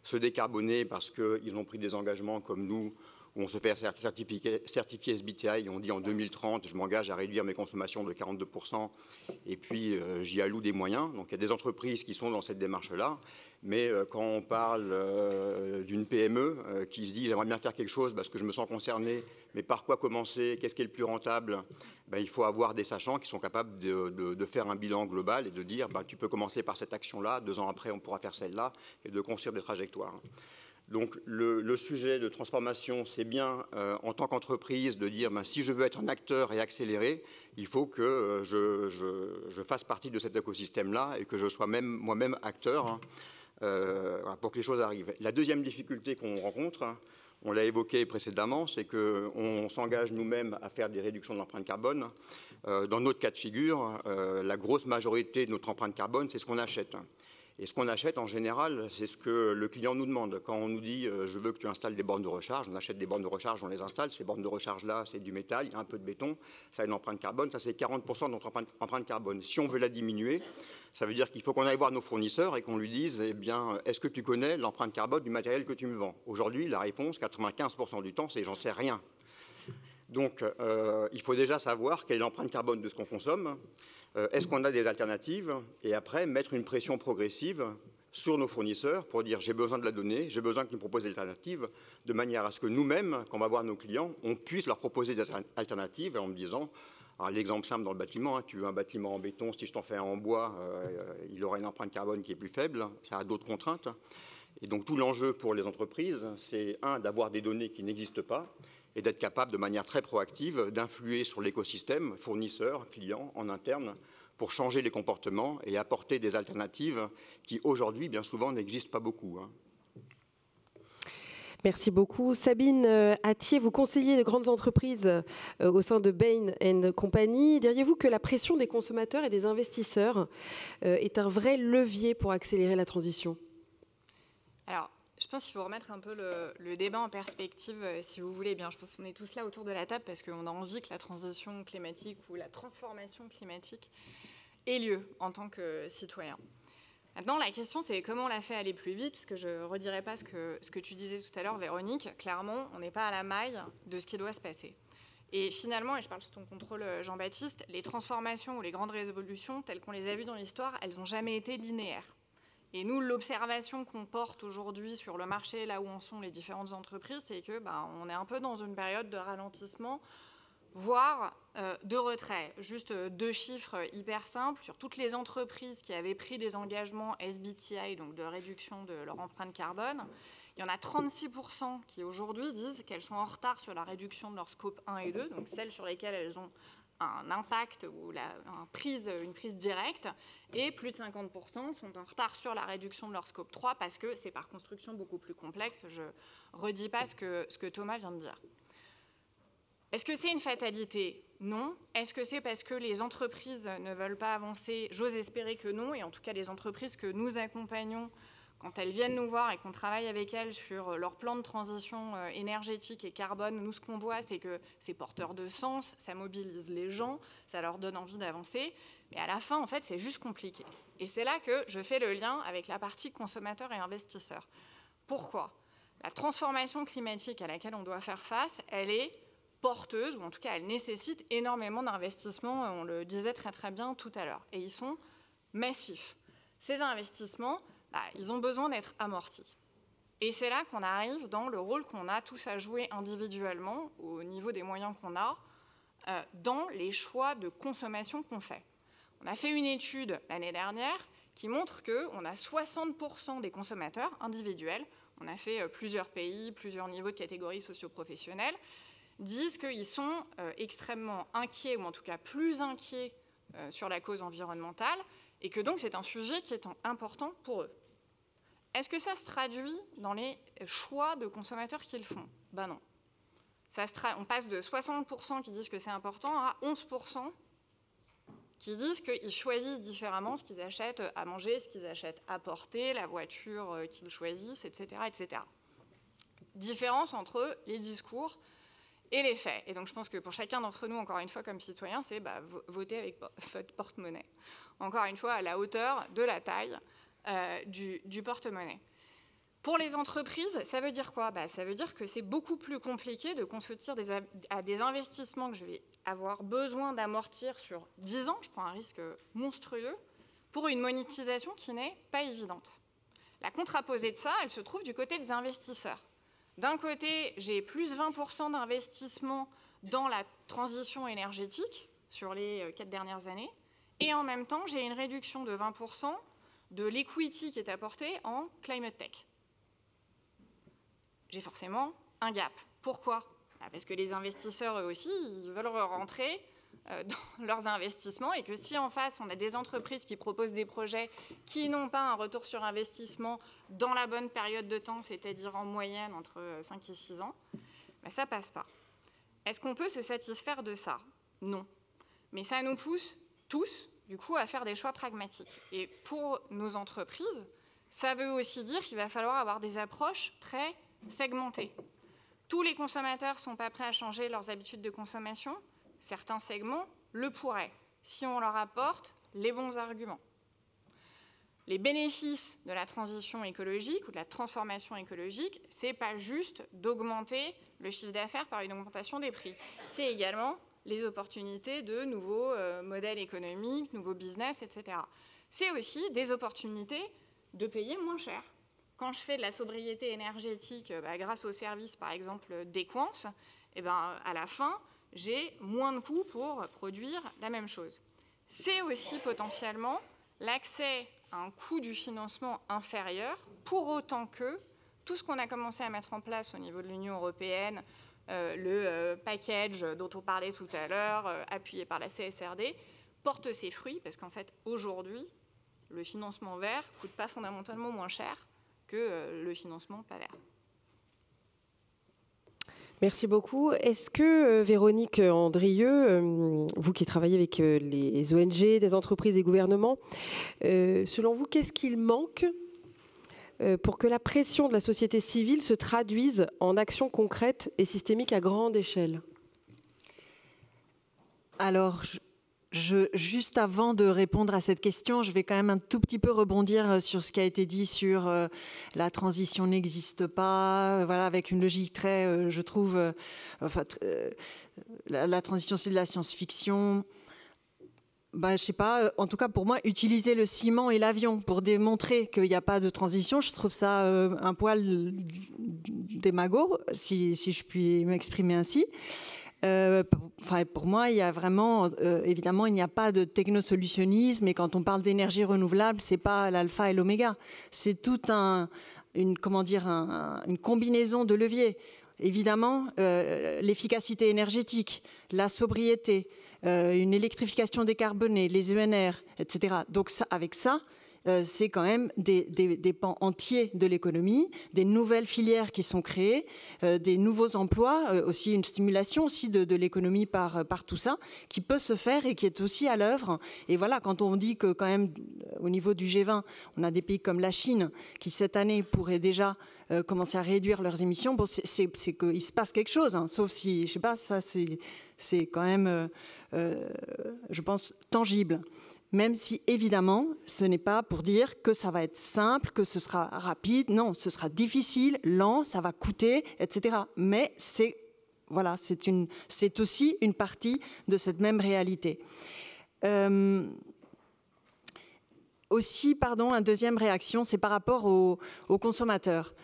se décarboner parce qu'ils ont pris des engagements comme nous où on se fait certifier SBTI et on dit en 2030 je m'engage à réduire mes consommations de 42% et puis j'y alloue des moyens. Donc il y a des entreprises qui sont dans cette démarche-là. Mais quand on parle d'une PME qui se dit j'aimerais bien faire quelque chose parce que je me sens concerné, mais par quoi commencer, qu'est-ce qui est le plus rentable, il faut avoir des sachants qui sont capables de faire un bilan global et de dire tu peux commencer par cette action-là, 2 ans après on pourra faire celle-là et de construire des trajectoires. Donc le sujet de transformation, c'est bien en tant qu'entreprise de dire si je veux être un acteur et accélérer, il faut que je fasse partie de cet écosystème-là et que je sois moi-même acteur pour que les choses arrivent. La deuxième difficulté qu'on rencontre, on l'a évoqué précédemment, c'est qu'on s'engage nous-mêmes à faire des réductions de l'empreinte carbone. Dans notre cas de figure, la grosse majorité de notre empreinte carbone, c'est ce qu'on achète. Et ce qu'on achète, en général, c'est ce que le client nous demande. Quand on nous dit « je veux que tu installes des bornes de recharge », on achète des bornes de recharge, on les installe. Ces bornes de recharge-là, c'est du métal, il y a un peu de béton, ça a une empreinte carbone, ça c'est 40% de notre empreinte carbone. Si on veut la diminuer, ça veut dire qu'il faut qu'on aille voir nos fournisseurs et qu'on lui dise « est-ce que tu connais l'empreinte carbone du matériel que tu me vends ?» Aujourd'hui, la réponse, 95% du temps, c'est « j'en sais rien ». Donc, il faut déjà savoir quelle est l'empreinte carbone de ce qu'on consomme. Est-ce qu'on a des alternatives? Et après, mettre une pression progressive sur nos fournisseurs pour dire j'ai besoin de la donnée, j'ai besoin qu'ils me proposent des alternatives, de manière à ce que nous-mêmes, quand on va voir nos clients, on puisse leur proposer des alternatives en me disant, l'exemple simple dans le bâtiment, tu veux un bâtiment en béton, si je t'en fais un en bois, il aura une empreinte carbone qui est plus faible, ça a d'autres contraintes. Et donc tout l'enjeu pour les entreprises, c'est d'avoir des données qui n'existent pas, et d'être capable de manière très proactive d'influer sur l'écosystème, fournisseurs, clients, en interne, pour changer les comportements et apporter des alternatives qui, aujourd'hui, bien souvent, n'existent pas beaucoup. Merci beaucoup. Sabine Attier, vous conseillez de grandes entreprises au sein de Bain & Company. Diriez-vous que la pression des consommateurs et des investisseurs est un vrai levier pour accélérer la transition? Alors, je pense qu'il faut remettre un peu le débat en perspective, si vous voulez bien. Je pense qu'on est tous là autour de la table parce qu'on a envie que la transition climatique ou la transformation climatique ait lieu en tant que citoyen. Maintenant, la question, c'est comment on la fait aller plus vite, puisque je ne redirai pas ce que tu disais tout à l'heure, Véronique. Clairement, on n'est pas à la maille de ce qui doit se passer. Et finalement, et je parle sous ton contrôle, Jean-Baptiste, les transformations ou les grandes révolutions, telles qu'on les a vues dans l'histoire, elles n'ont jamais été linéaires. Et nous, l'observation qu'on porte aujourd'hui sur le marché, là où en sont les différentes entreprises, c'est que on est un peu dans une période de ralentissement, voire de retrait. Juste 2 chiffres hyper simples. Sur toutes les entreprises qui avaient pris des engagements SBTI, donc de réduction de leur empreinte carbone, il y en a 36% qui aujourd'hui disent qu'elles sont en retard sur la réduction de leur scope 1 et 2, donc celles sur lesquelles elles ont un impact ou une prise directe, et plus de 50% sont en retard sur la réduction de leur scope 3 parce que c'est par construction beaucoup plus complexe. Je ne redis pas ce que Thomas vient de dire. Est-ce que c'est une fatalité? Non. Est-ce que c'est parce que les entreprises ne veulent pas avancer? J'ose espérer que non, et en tout cas les entreprises que nous accompagnons, quand elles viennent nous voir et qu'on travaille avec elles sur leur plan de transition énergétique et carbone, nous, ce qu'on voit, c'est que c'est porteur de sens, ça mobilise les gens, ça leur donne envie d'avancer. Mais à la fin, en fait, c'est juste compliqué. Et c'est là que je fais le lien avec la partie consommateur et investisseur. Pourquoi? La transformation climatique à laquelle on doit faire face, elle est porteuse, ou en tout cas, elle nécessite énormément d'investissements, on le disait très très bien tout à l'heure. Et ils sont massifs. Ces investissements, ils ont besoin d'être amortis. Et c'est là qu'on arrive dans le rôle qu'on a tous à jouer individuellement, au niveau des moyens qu'on a, dans les choix de consommation qu'on fait. On a fait une étude l'année dernière qui montre qu'on a 60% des consommateurs individuels, on a fait plusieurs pays, plusieurs niveaux de catégories socio-professionnelles, disent qu'ils sont extrêmement inquiets, ou en tout cas plus inquiets sur la cause environnementale, et que donc c'est un sujet qui est important pour eux. Est-ce que ça se traduit dans les choix de consommateurs qu'ils font? Ben non. On passe de 60% qui disent que c'est important à 11% qui disent qu'ils choisissent différemment ce qu'ils achètent à manger, ce qu'ils achètent à porter, la voiture qu'ils choisissent, etc., etc. Différence entre les discours et les faits. Et donc je pense que pour chacun d'entre nous, encore une fois, comme citoyen, c'est voter avec votre porte-monnaie. Encore une fois, à la hauteur de la taille du porte-monnaie. Pour les entreprises, ça veut dire quoi? Ça veut dire que c'est beaucoup plus compliqué de consentir à des investissements que je vais avoir besoin d'amortir sur 10 ans, je prends un risque monstrueux, pour une monétisation qui n'est pas évidente. La contraposée de ça, elle se trouve du côté des investisseurs. D'un côté, j'ai plus 20% d'investissement dans la transition énergétique sur les 4 dernières années, et en même temps, j'ai une réduction de 20% de l'equity qui est apporté en climate tech. J'ai forcément un gap. Pourquoi? Parce que les investisseurs, eux aussi, ils veulent rentrer dans leurs investissements, et que si en face, on a des entreprises qui proposent des projets qui n'ont pas un retour sur investissement dans la bonne période de temps, c'est-à-dire en moyenne entre 5 et 6 ans, ça ne passe pas. Est-ce qu'on peut se satisfaire de ça? Non. Mais ça nous pousse tous, du coup, à faire des choix pragmatiques. Et pour nos entreprises, ça veut aussi dire qu'il va falloir avoir des approches très segmentées. Tous les consommateurs ne sont pas prêts à changer leurs habitudes de consommation. Certains segments le pourraient, si on leur apporte les bons arguments. Les bénéfices de la transition écologique ou de la transformation écologique, ce n'est pas juste d'augmenter le chiffre d'affaires par une augmentation des prix. C'est également les opportunités de nouveaux modèles économiques, nouveaux business, etc. C'est aussi des opportunités de payer moins cher. Quand je fais de la sobriété énergétique grâce au service, par exemple, d'Equance, à la fin, j'ai moins de coûts pour produire la même chose. C'est aussi potentiellement l'accès à un coût du financement inférieur, pour autant que tout ce qu'on a commencé à mettre en place au niveau de l'Union européenne, le package dont on parlait tout à l'heure, appuyé par la CSRD, porte ses fruits, parce qu'en fait, aujourd'hui, le financement vert ne coûte pas fondamentalement moins cher que le financement pas vert. Merci beaucoup. Est-ce que, Véronique Andrieux, vous qui travaillez avec les ONG, des entreprises et gouvernements, selon vous, qu'est-ce qu'il manque pour que la pression de la société civile se traduise en actions concrètes et systémiques à grande échelle? Alors, juste avant de répondre à cette question, je vais quand même un tout petit peu rebondir sur ce qui a été dit sur la transition n'existe pas, voilà, avec une logique très, je trouve, la transition c'est de la science-fiction. Je sais pas, en tout cas pour moi, utiliser le ciment et l'avion pour démontrer qu'il n'y a pas de transition, je trouve ça un poil démago, si je puis m'exprimer ainsi. Pour moi, il y a vraiment, évidemment, il n'y a pas de technosolutionnisme, et quand on parle d'énergie renouvelable, c'est pas l'alpha et l'oméga, c'est toute une combinaison de leviers. évidemment, l'efficacité énergétique, la sobriété, une électrification décarbonée, les ENR, etc. Donc ça, avec ça, c'est quand même des pans entiers de l'économie, des nouvelles filières qui sont créées, des nouveaux emplois, aussi une stimulation aussi de l'économie par tout ça, qui peut se faire et qui est aussi à l'œuvre. Et voilà, quand on dit que quand même, au niveau du G20, on a des pays comme la Chine qui, cette année, pourraient déjà commencer à réduire leurs émissions, bon, c'est qu'il se passe quelque chose, hein, sauf si, je sais pas, ça c'est quand même, je pense, tangible. Même si, évidemment, ce n'est pas pour dire que ça va être simple, que ce sera rapide. Non, ce sera difficile, lent, ça va coûter, etc. Mais c'est aussi une partie de cette même réalité. Aussi, une deuxième réaction, c'est par rapport aux consommateurs.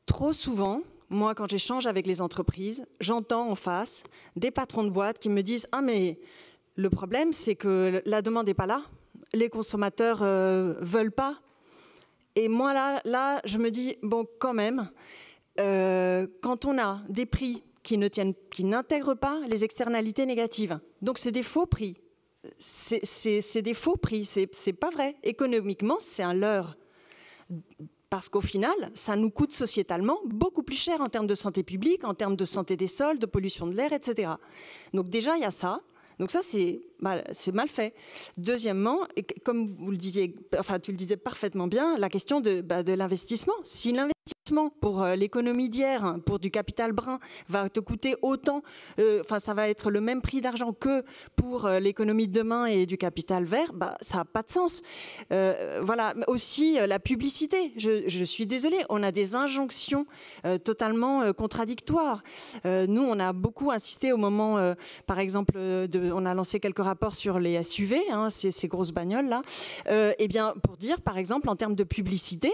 Trop souvent, moi, quand j'échange avec les entreprises, j'entends en face des patrons de boîtes qui me disent « Ah, mais... le problème, c'est que la demande n'est pas là. Les consommateurs veulent pas. » Et moi, là, je me dis, bon, quand même, quand on a des prix qui n'intègrent pas les externalités négatives, donc c'est des faux prix. C'est des faux prix, c'est pas vrai. Économiquement, c'est un leurre. Parce qu'au final, ça nous coûte sociétalement beaucoup plus cher en termes de santé publique, en termes de santé des sols, de pollution de l'air, etc. Donc déjà, il y a ça. Donc ça, c'est mal fait. Deuxièmement, et comme vous le disiez, enfin tu le disais parfaitement bien, la question de l'investissement. Si l'investissement pour l'économie d'hier, pour du capital brun, va te coûter autant, ça va être le même prix d'argent que pour l'économie de demain et du capital vert, ça n'a pas de sens. Voilà, aussi la publicité. Je suis désolée, on a des injonctions totalement contradictoires. Nous, on a beaucoup insisté au moment, par exemple, on a lancé quelques rapports sur les SUV, hein, ces grosses bagnoles-là, eh bien, pour dire, par exemple, en termes de publicité,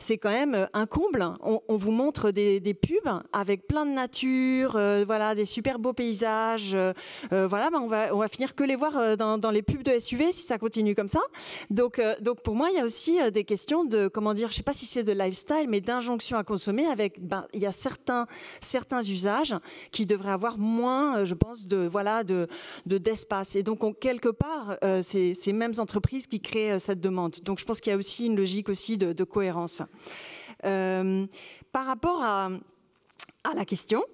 c'est quand même un comble. On vous montre des pubs avec plein de nature, voilà, des super beaux paysages. Voilà, on va finir que les voir dans les pubs de SUV si ça continue comme ça. Donc pour moi, il y a aussi des questions de, comment dire, je ne sais pas si c'est de lifestyle, mais d'injonction à consommer avec, il y a certains usages qui devraient avoir moins, je pense, d'espace. Et donc, quelque part, c'est ces mêmes entreprises qui créent cette demande. Donc, je pense qu'il y a aussi une logique aussi de cohérence. Par rapport à la question,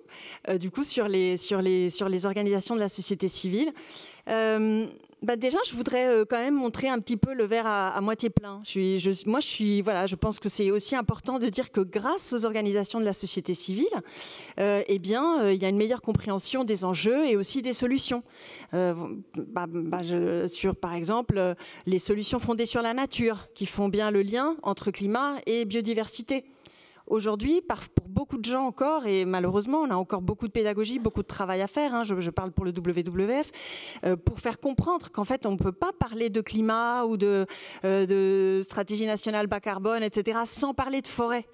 du coup, sur les organisations de la société civile, déjà, je voudrais quand même montrer un petit peu le verre à moitié plein. Je pense que c'est aussi important de dire que grâce aux organisations de la société civile, il y a une meilleure compréhension des enjeux et aussi des solutions. Sur, par exemple, les solutions fondées sur la nature, qui font bien le lien entre climat et biodiversité. Aujourd'hui, pour beaucoup de gens encore, et malheureusement, on a encore beaucoup de pédagogie, beaucoup de travail à faire, hein, je parle pour le WWF, pour faire comprendre qu'en fait, on ne peut pas parler de climat ou de stratégie nationale bas carbone, etc., sans parler de forêt.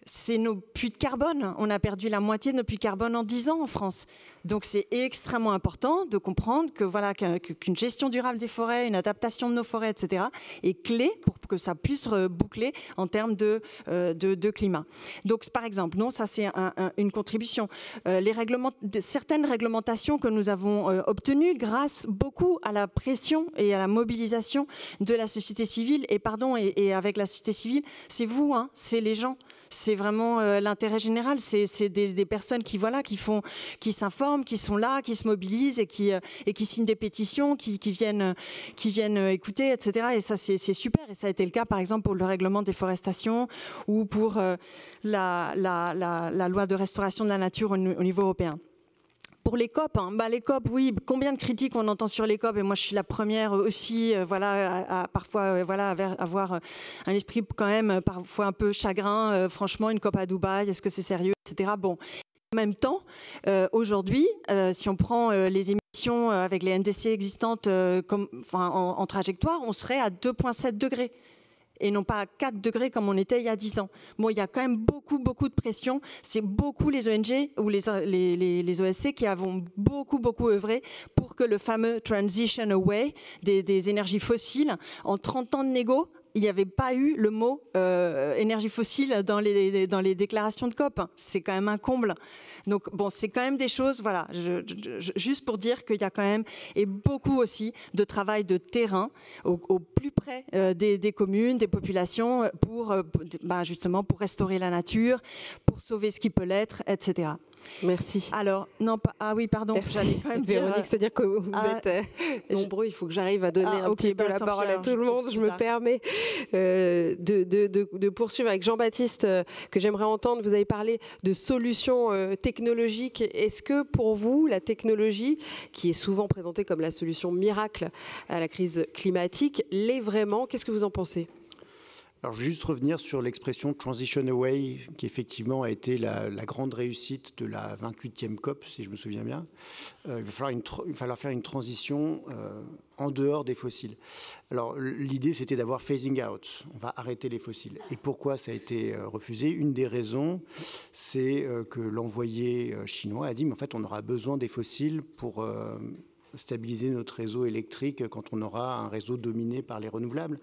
C'est nos puits de carbone. On a perdu la moitié de nos puits de carbone en 10 ans en France. Donc c'est extrêmement important de comprendre que voilà qu'une gestion durable des forêts, une adaptation de nos forêts, etc. est clé pour que ça puisse boucler en termes de climat. Donc par exemple, ça c'est une contribution. Certaines réglementations que nous avons obtenues grâce beaucoup à la pression et à la mobilisation de la société civile. Et avec la société civile, c'est vous, hein, c'est les gens. C'est vraiment l'intérêt général. C'est des personnes qui s'informent, qui sont là, qui se mobilisent et qui signent des pétitions, qui viennent écouter, etc. Et ça, c'est super. Et ça a été le cas, par exemple, pour le règlement de déforestation ou pour la loi de restauration de la nature au niveau européen. Pour les COP, les COP, oui, combien de critiques on entend sur les COP, et moi je suis la première aussi, à parfois avoir un esprit quand même parfois un peu chagrin, franchement une COP à Dubaï, est-ce que c'est sérieux, etc. Bon, en même temps, aujourd'hui, si on prend les émissions avec les NDC existantes en trajectoire, on serait à 2,7 degrés. Et non pas à 4 degrés comme on était il y a 10 ans. Bon, il y a quand même beaucoup de pression. C'est beaucoup les ONG ou les OSC qui avons beaucoup œuvré pour que le fameux transition away des énergies fossiles, en 30 ans de négo, il n'y avait pas eu le mot énergie fossile dans les déclarations de COP. C'est quand même un comble. Donc, bon, c'est quand même des choses, voilà, juste pour dire qu'il y a quand même, et beaucoup aussi, de travail de terrain au plus près des communes, des populations, justement, pour restaurer la nature, pour sauver ce qui peut l'être, etc. Merci. Alors, non, oui, pardon, j'allais quand même dire... Véronique, c'est-à-dire que vous êtes nombreux, il faut que j'arrive à donner un petit peu la parole à tout le monde. Je me permets de poursuivre avec Jean-Baptiste, que j'aimerais entendre. Vous avez parlé de solutions technologiques. Est-ce que pour vous, la technologie, qui est souvent présentée comme la solution miracle à la crise climatique, l'est vraiment? Qu'est-ce que vous en pensez ? Alors, je vais juste revenir sur l'expression « transition away », qui effectivement a été la grande réussite de la 28e COP, si je me souviens bien. Il va falloir faire une transition en dehors des fossiles. Alors, l'idée, c'était d'avoir phasing out. On va arrêter les fossiles. Et pourquoi ça a été refusé? Une des raisons, c'est que l'envoyé chinois a dit « mais en fait, on aura besoin des fossiles pour... stabiliser notre réseau électrique quand on aura un réseau dominé par les renouvelables. »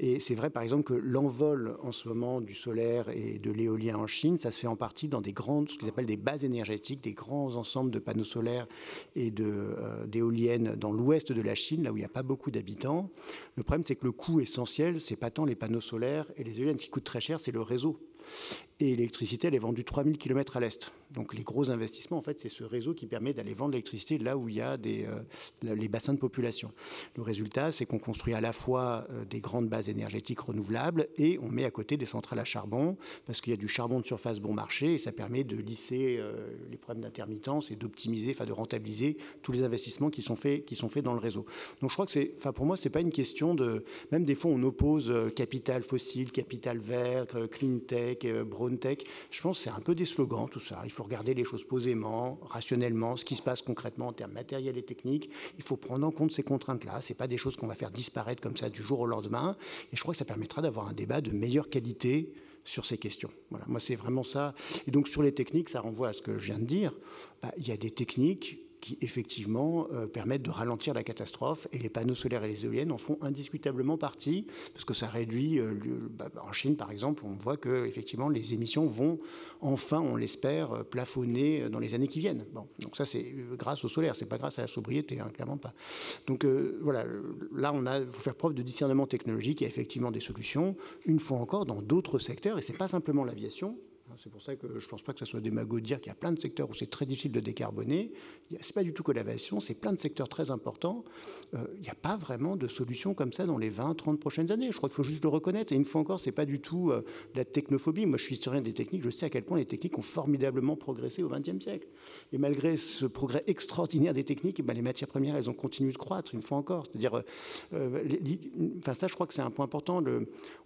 Et c'est vrai, par exemple, que l'envol en ce moment du solaire et de l'éolien en Chine, ça se fait en partie dans des grandes, ce qu'ils appellent des bases énergétiques, des grands ensembles de panneaux solaires et d'éoliennes dans l'ouest de la Chine, là où il n'y a pas beaucoup d'habitants. Le problème, c'est que le coût essentiel, c'est pas tant les panneaux solaires et les éoliennes qui coûtent très cher, c'est le réseau. Et l'électricité, elle est vendue 3000 km à l'est. Donc les gros investissements, en fait, c'est ce réseau qui permet d'aller vendre l'électricité là où il y a les bassins de population. Le résultat, c'est qu'on construit à la fois des grandes bases énergétiques renouvelables et on met à côté des centrales à charbon, parce qu'il y a du charbon de surface bon marché et ça permet de lisser les problèmes d'intermittence et d'optimiser, de rentabiliser tous les investissements qui sont faits dans le réseau. Donc je crois que pour moi, c'est pas une question de... Même des fois, on oppose capital fossile, capital vert, clean tech, brown tech. Je pense que c'est un peu des slogans, tout ça. Il faut regarder les choses posément, rationnellement, ce qui se passe concrètement en termes matériels et techniques. Il faut prendre en compte ces contraintes-là. Ce n'est pas des choses qu'on va faire disparaître comme ça du jour au lendemain. Et je crois que ça permettra d'avoir un débat de meilleure qualité sur ces questions. Voilà, moi, c'est vraiment ça. Et donc, sur les techniques, ça renvoie à ce que je viens de dire. Il y a des techniques qui, effectivement, permettent de ralentir la catastrophe. Et les panneaux solaires et les éoliennes en font indiscutablement partie, parce que ça réduit... en Chine, par exemple, on voit que, effectivement, les émissions vont, enfin, on l'espère, plafonner dans les années qui viennent. Bon, donc ça, c'est grâce au solaire, c'est pas grâce à la sobriété, hein, clairement pas. Donc, voilà, là, il faut faire preuve de discernement technologique. Il y a effectivement des solutions, une fois encore, dans d'autres secteurs, et c'est pas simplement l'aviation. C'est pour ça que je ne pense pas que ce soit démago de dire qu'il y a plein de secteurs où c'est très difficile de décarboner. Ce n'est pas du tout que l'aviation, c'est plein de secteurs très importants. Il n'y a pas vraiment de solution comme ça dans les 20-30 prochaines années. Je crois qu'il faut juste le reconnaître. Et une fois encore, ce n'est pas du tout de la technophobie. Moi, je suis historien des techniques. Je sais à quel point les techniques ont formidablement progressé au XXe siècle. Et malgré ce progrès extraordinaire des techniques, les matières premières, elles ont continué de croître, une fois encore. C'est-à-dire, ça, je crois que c'est un point important.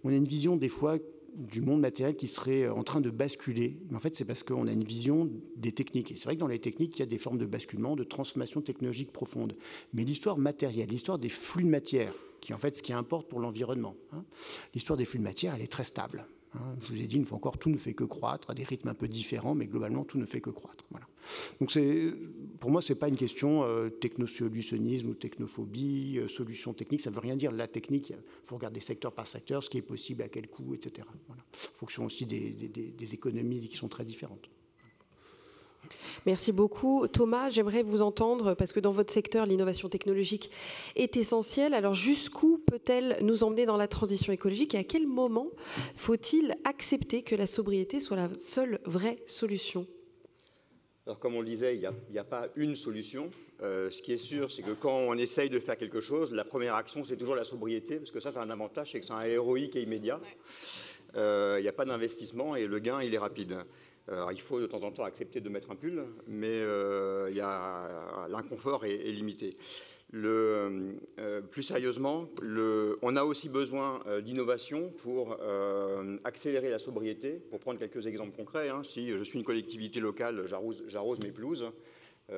On a une vision, des fois, du monde matériel qui serait en train de basculer. Mais en fait, c'est parce qu'on a une vision des techniques. Et c'est vrai que dans les techniques, il y a des formes de basculement, de transformation technologique profonde. Mais l'histoire matérielle, l'histoire des flux de matière, qui est en fait ce qui importe pour l'environnement, l'histoire des flux de matière, elle est très stable. Je vous ai dit, une fois encore, tout ne fait que croître, à des rythmes un peu différents, mais globalement, tout ne fait que croître. Voilà. Donc, pour moi, ce n'est pas une question technosolutionnisme ou technophobie, solution technique, ça ne veut rien dire. La technique, il faut regarder secteur par secteur, ce qui est possible, à quel coût, etc. Voilà. En fonction aussi des économies qui sont très différentes. Merci beaucoup. Thomas, j'aimerais vous entendre, parce que dans votre secteur, l'innovation technologique est essentielle. Alors, jusqu'où peut-elle nous emmener dans la transition écologique et à quel moment faut-il accepter que la sobriété soit la seule vraie solution ? Alors, comme on le disait, il n'y a pas une solution. Ce qui est sûr, c'est que quand on essaye de faire quelque chose, la première action, c'est toujours la sobriété, parce que ça, c'est un avantage, c'est que c'est un héroïque et immédiat. Il n'y a pas d'investissement et le gain, il est rapide. Alors, il faut de temps en temps accepter de mettre un pull, mais l'inconfort est limité. Plus sérieusement, on a aussi besoin d'innovation pour accélérer la sobriété. Pour prendre quelques exemples concrets, si je suis une collectivité locale, j'arrose mes pelouses.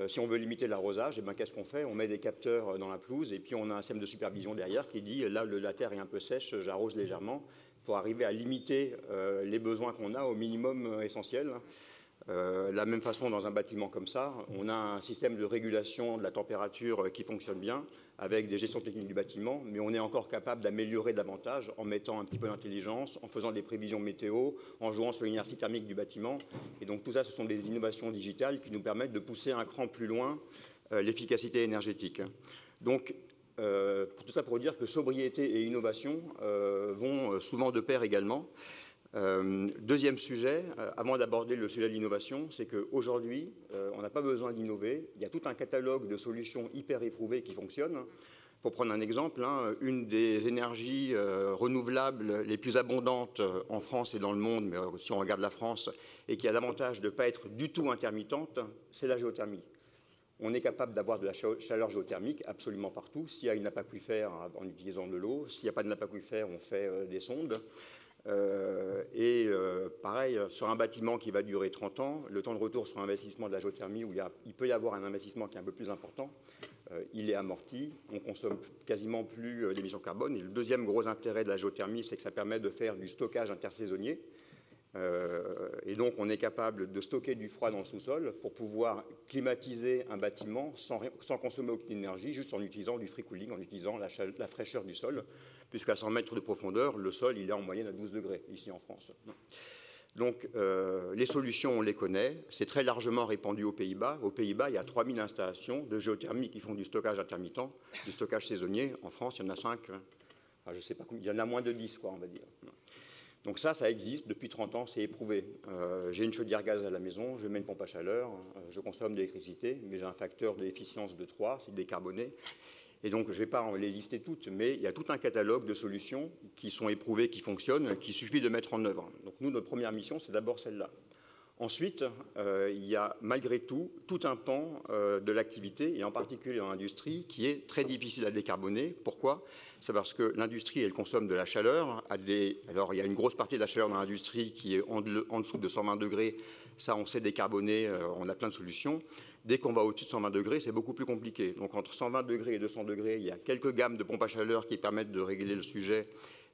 Si on veut limiter l'arrosage, qu'est-ce qu'on fait? On met des capteurs dans la pelouse et puis on a un système de supervision derrière qui dit là, la terre est un peu sèche, j'arrose légèrement, pour arriver à limiter les besoins qu'on a au minimum essentiel. la même façon, dans un bâtiment comme ça, on a un système de régulation de la température qui fonctionne bien, avec des gestions techniques du bâtiment, mais on est encore capable d'améliorer davantage en mettant un petit peu d'intelligence, en faisant des prévisions météo, en jouant sur l'inertie thermique du bâtiment. Et donc tout ça, ce sont des innovations digitales qui nous permettent de pousser un cran plus loin l'efficacité énergétique. Donc, tout ça pour dire que sobriété et innovation vont souvent de pair également. Deuxième sujet, avant d'aborder le sujet de l'innovation, c'est qu'aujourd'hui, on n'a pas besoin d'innover. Il y a tout un catalogue de solutions hyper éprouvées qui fonctionnent. Pour prendre un exemple, une des énergies renouvelables les plus abondantes en France et dans le monde, mais si on regarde la France, et qui a l'avantage de ne pas être du tout intermittente, c'est la géothermie. On est capable d'avoir de la chaleur géothermique absolument partout. S'il y a une nappe aquifère, en utilisant de l'eau. S'il n'y a pas de nappe aquifère, on fait des sondes. Pareil, sur un bâtiment qui va durer 30 ans, le temps de retour sur investissement de la géothermie, où il peut y avoir un investissement qui est un peu plus important, il est amorti, on consomme quasiment plus d'émissions carbone. Et le deuxième gros intérêt de la géothermie, c'est que ça permet de faire du stockage intersaisonnier. Et donc, on est capable de stocker du froid dans le sous-sol pour pouvoir climatiser un bâtiment sans consommer aucune énergie, juste en utilisant du free cooling, en utilisant la fraîcheur du sol, puisqu'à 100 mètres de profondeur, le sol, il est en moyenne à 12 degrés, ici en France. Donc, les solutions, on les connaît. C'est très largement répandu aux Pays-Bas. Aux Pays-Bas, il y a 3000 installations de géothermie qui font du stockage intermittent, du stockage saisonnier. En France, il y en a 5. Enfin, je ne sais pas combien. Il y en a moins de 10, quoi, on va dire. Donc ça existe depuis 30 ans, c'est éprouvé. J'ai une chaudière gaz à la maison, je mets une pompe à chaleur, je consomme de l'électricité, mais j'ai un facteur d'efficience de 3, c'est décarboné. Et donc, je ne vais pas les lister toutes, mais il y a tout un catalogue de solutions qui sont éprouvées, qui fonctionnent, qu'il suffit de mettre en œuvre. Donc nous, notre première mission, c'est d'abord celle-là. Ensuite, il y a malgré tout un pan de l'activité, et en particulier dans l'industrie, qui est très difficile à décarboner. Pourquoi ? C'est parce que l'industrie, elle consomme de la chaleur. Alors, il y a une grosse partie de la chaleur dans l'industrie qui est en dessous de 120 degrés. Ça, on sait décarboner, on a plein de solutions. Dès qu'on va au-dessus de 120 degrés, c'est beaucoup plus compliqué. Donc, entre 120 degrés et 200 degrés, il y a quelques gammes de pompes à chaleur qui permettent de régler le sujet,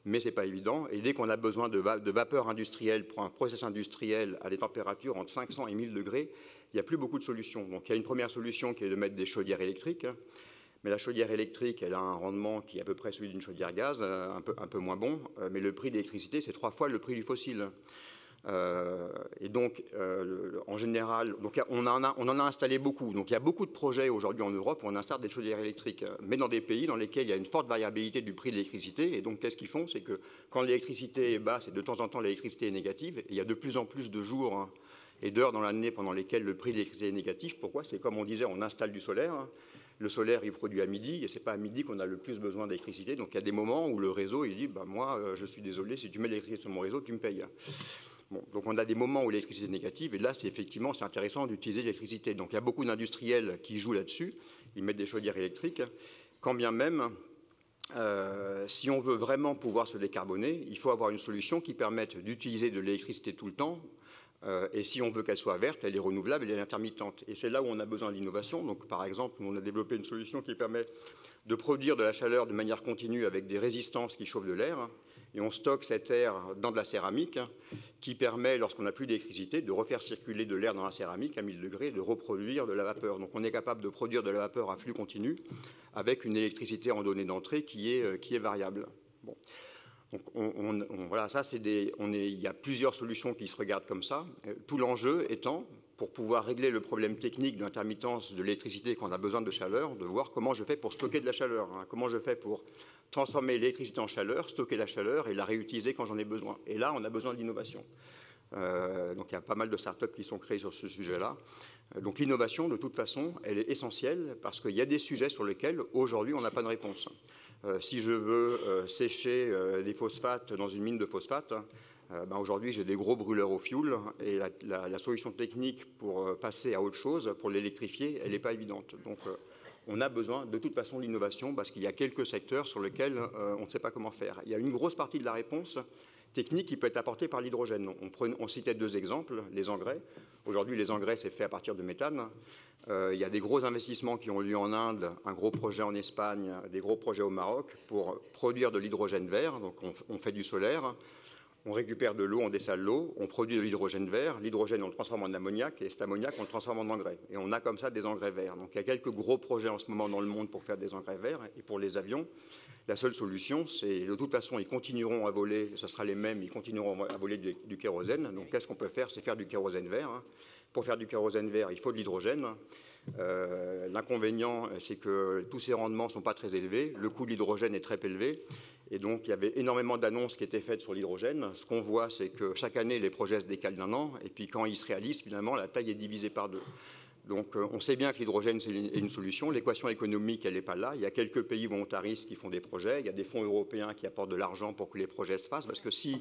mais ce n'est pas évident. Et dès qu'on a besoin de vapeur industrielle pour un process industriel à des températures entre 500 et 1000 degrés, il n'y a plus beaucoup de solutions. Donc, il y a une première solution qui est de mettre des chaudières électriques. Mais la chaudière électrique, elle a un rendement qui est à peu près celui d'une chaudière gaz, un peu moins bon. Mais le prix de l'électricité, c'est 3 fois le prix du fossile. Et donc, en général, donc on en a installé beaucoup. Donc, il y a beaucoup de projets aujourd'hui en Europe où on installe des chaudières électriques, mais dans des pays dans lesquels il y a une forte variabilité du prix de l'électricité. Et donc, qu'est-ce qu'ils font? C'est que quand l'électricité est basse et de temps en temps l'électricité est négative, et il y a de plus en plus de jours et d'heures dans l'année pendant lesquelles le prix de l'électricité est négatif. Pourquoi? C'est comme on disait, on installe du solaire. Le solaire, il produit à midi, et ce n'est pas à midi qu'on a le plus besoin d'électricité. Donc, il y a des moments où le réseau, il dit, moi, je suis désolé, si tu mets l'électricité sur mon réseau, tu me payes. Bon, donc, on a des moments où l'électricité est négative, et là, c'est intéressant d'utiliser l'électricité. Donc, il y a beaucoup d'industriels qui jouent là-dessus. Ils mettent des chaudières électriques. Quand bien même, si on veut vraiment pouvoir se décarboner, il faut avoir une solution qui permette d'utiliser de l'électricité tout le temps. Et si on veut qu'elle soit verte, elle est renouvelable, elle est intermittente. Et c'est là où on a besoin d'innovation. Donc, par exemple, on a développé une solution qui permet de produire de la chaleur de manière continue avec des résistances qui chauffent de l'air. Et on stocke cet air dans de la céramique qui permet, lorsqu'on n'a plus d'électricité, de refaire circuler de l'air dans la céramque à 1000 degrés et de reproduire de la vapeur. Donc, on est capable de produire de la vapeur à flux continu avec une électricité en donnée d'entrée qui est variable. Bon. Donc, voilà, ça, il y a plusieurs solutions qui se regardent comme ça. Tout l'enjeu étant, pour pouvoir régler le problème technique d'intermittence de l'électricité quand on a besoin de chaleur, de voir comment je fais pour stocker de la chaleur, comment je fais pour transformer l'électricité en chaleur, stocker la chaleur et la réutiliser quand j'en ai besoin. Et là, on a besoin d'innovation. Donc, il y a pas mal de startups qui sont créées sur ce sujet-là. Donc, l'innovation, de toute façon, elle est essentielle parce qu'il y a des sujets sur lesquels, aujourd'hui, on n'a pas de réponse. Si je veux sécher des phosphates dans une mine de phosphate, aujourd'hui, j'ai des gros brûleurs au fioul et la solution technique pour passer à autre chose, pour l'électrifier, elle n'est pas évidente. Donc, on a besoin de toute façon d'innovation parce qu'il y a quelques secteurs sur lesquels on ne sait pas comment faire. Il y a une grosse partie de la réponse technique qui peut être apportée par l'hydrogène. On citait 2 exemples, les engrais. Aujourd'hui, les engrais, c'est fait à partir de méthane. Il y a des gros investissements qui ont lieu en Inde, un gros projet en Espagne, des gros projets au Maroc pour produire de l'hydrogène vert. Donc, on fait du solaire. On récupère de l'eau, on dessale l'eau, on produit de l'hydrogène vert. L'hydrogène, on le transforme en ammoniac, et cet ammoniac, on le transforme en engrais. Et on a comme ça des engrais verts. Donc il y a quelques gros projets en ce moment dans le monde pour faire des engrais verts. Et pour les avions, la seule solution, c'est de toute façon, ils continueront à voler, ce sera les mêmes, ils continueront à voler du kérosène. Donc qu'est-ce qu'on peut faire? C'est faire du kérosène vert. Pour faire du kérosène vert, il faut de l'hydrogène. L'inconvénient, c'est que tous ces rendements ne sont pas très élevés. Le coût de l'hydrogène est très élevé. Et donc, il y avait énormément d'annonces qui étaient faites sur l'hydrogène. Ce qu'on voit, c'est que chaque année, les projets se décalent d'un an. Et puis, quand ils se réalisent, finalement, la taille est divisée par 2. Donc, on sait bien que l'hydrogène, c'est une solution. L'équation économique, elle n'est pas là. Il y a quelques pays volontaristes qui font des projets. Il y a des fonds européens qui apportent de l'argent pour que les projets se fassent. Parce que si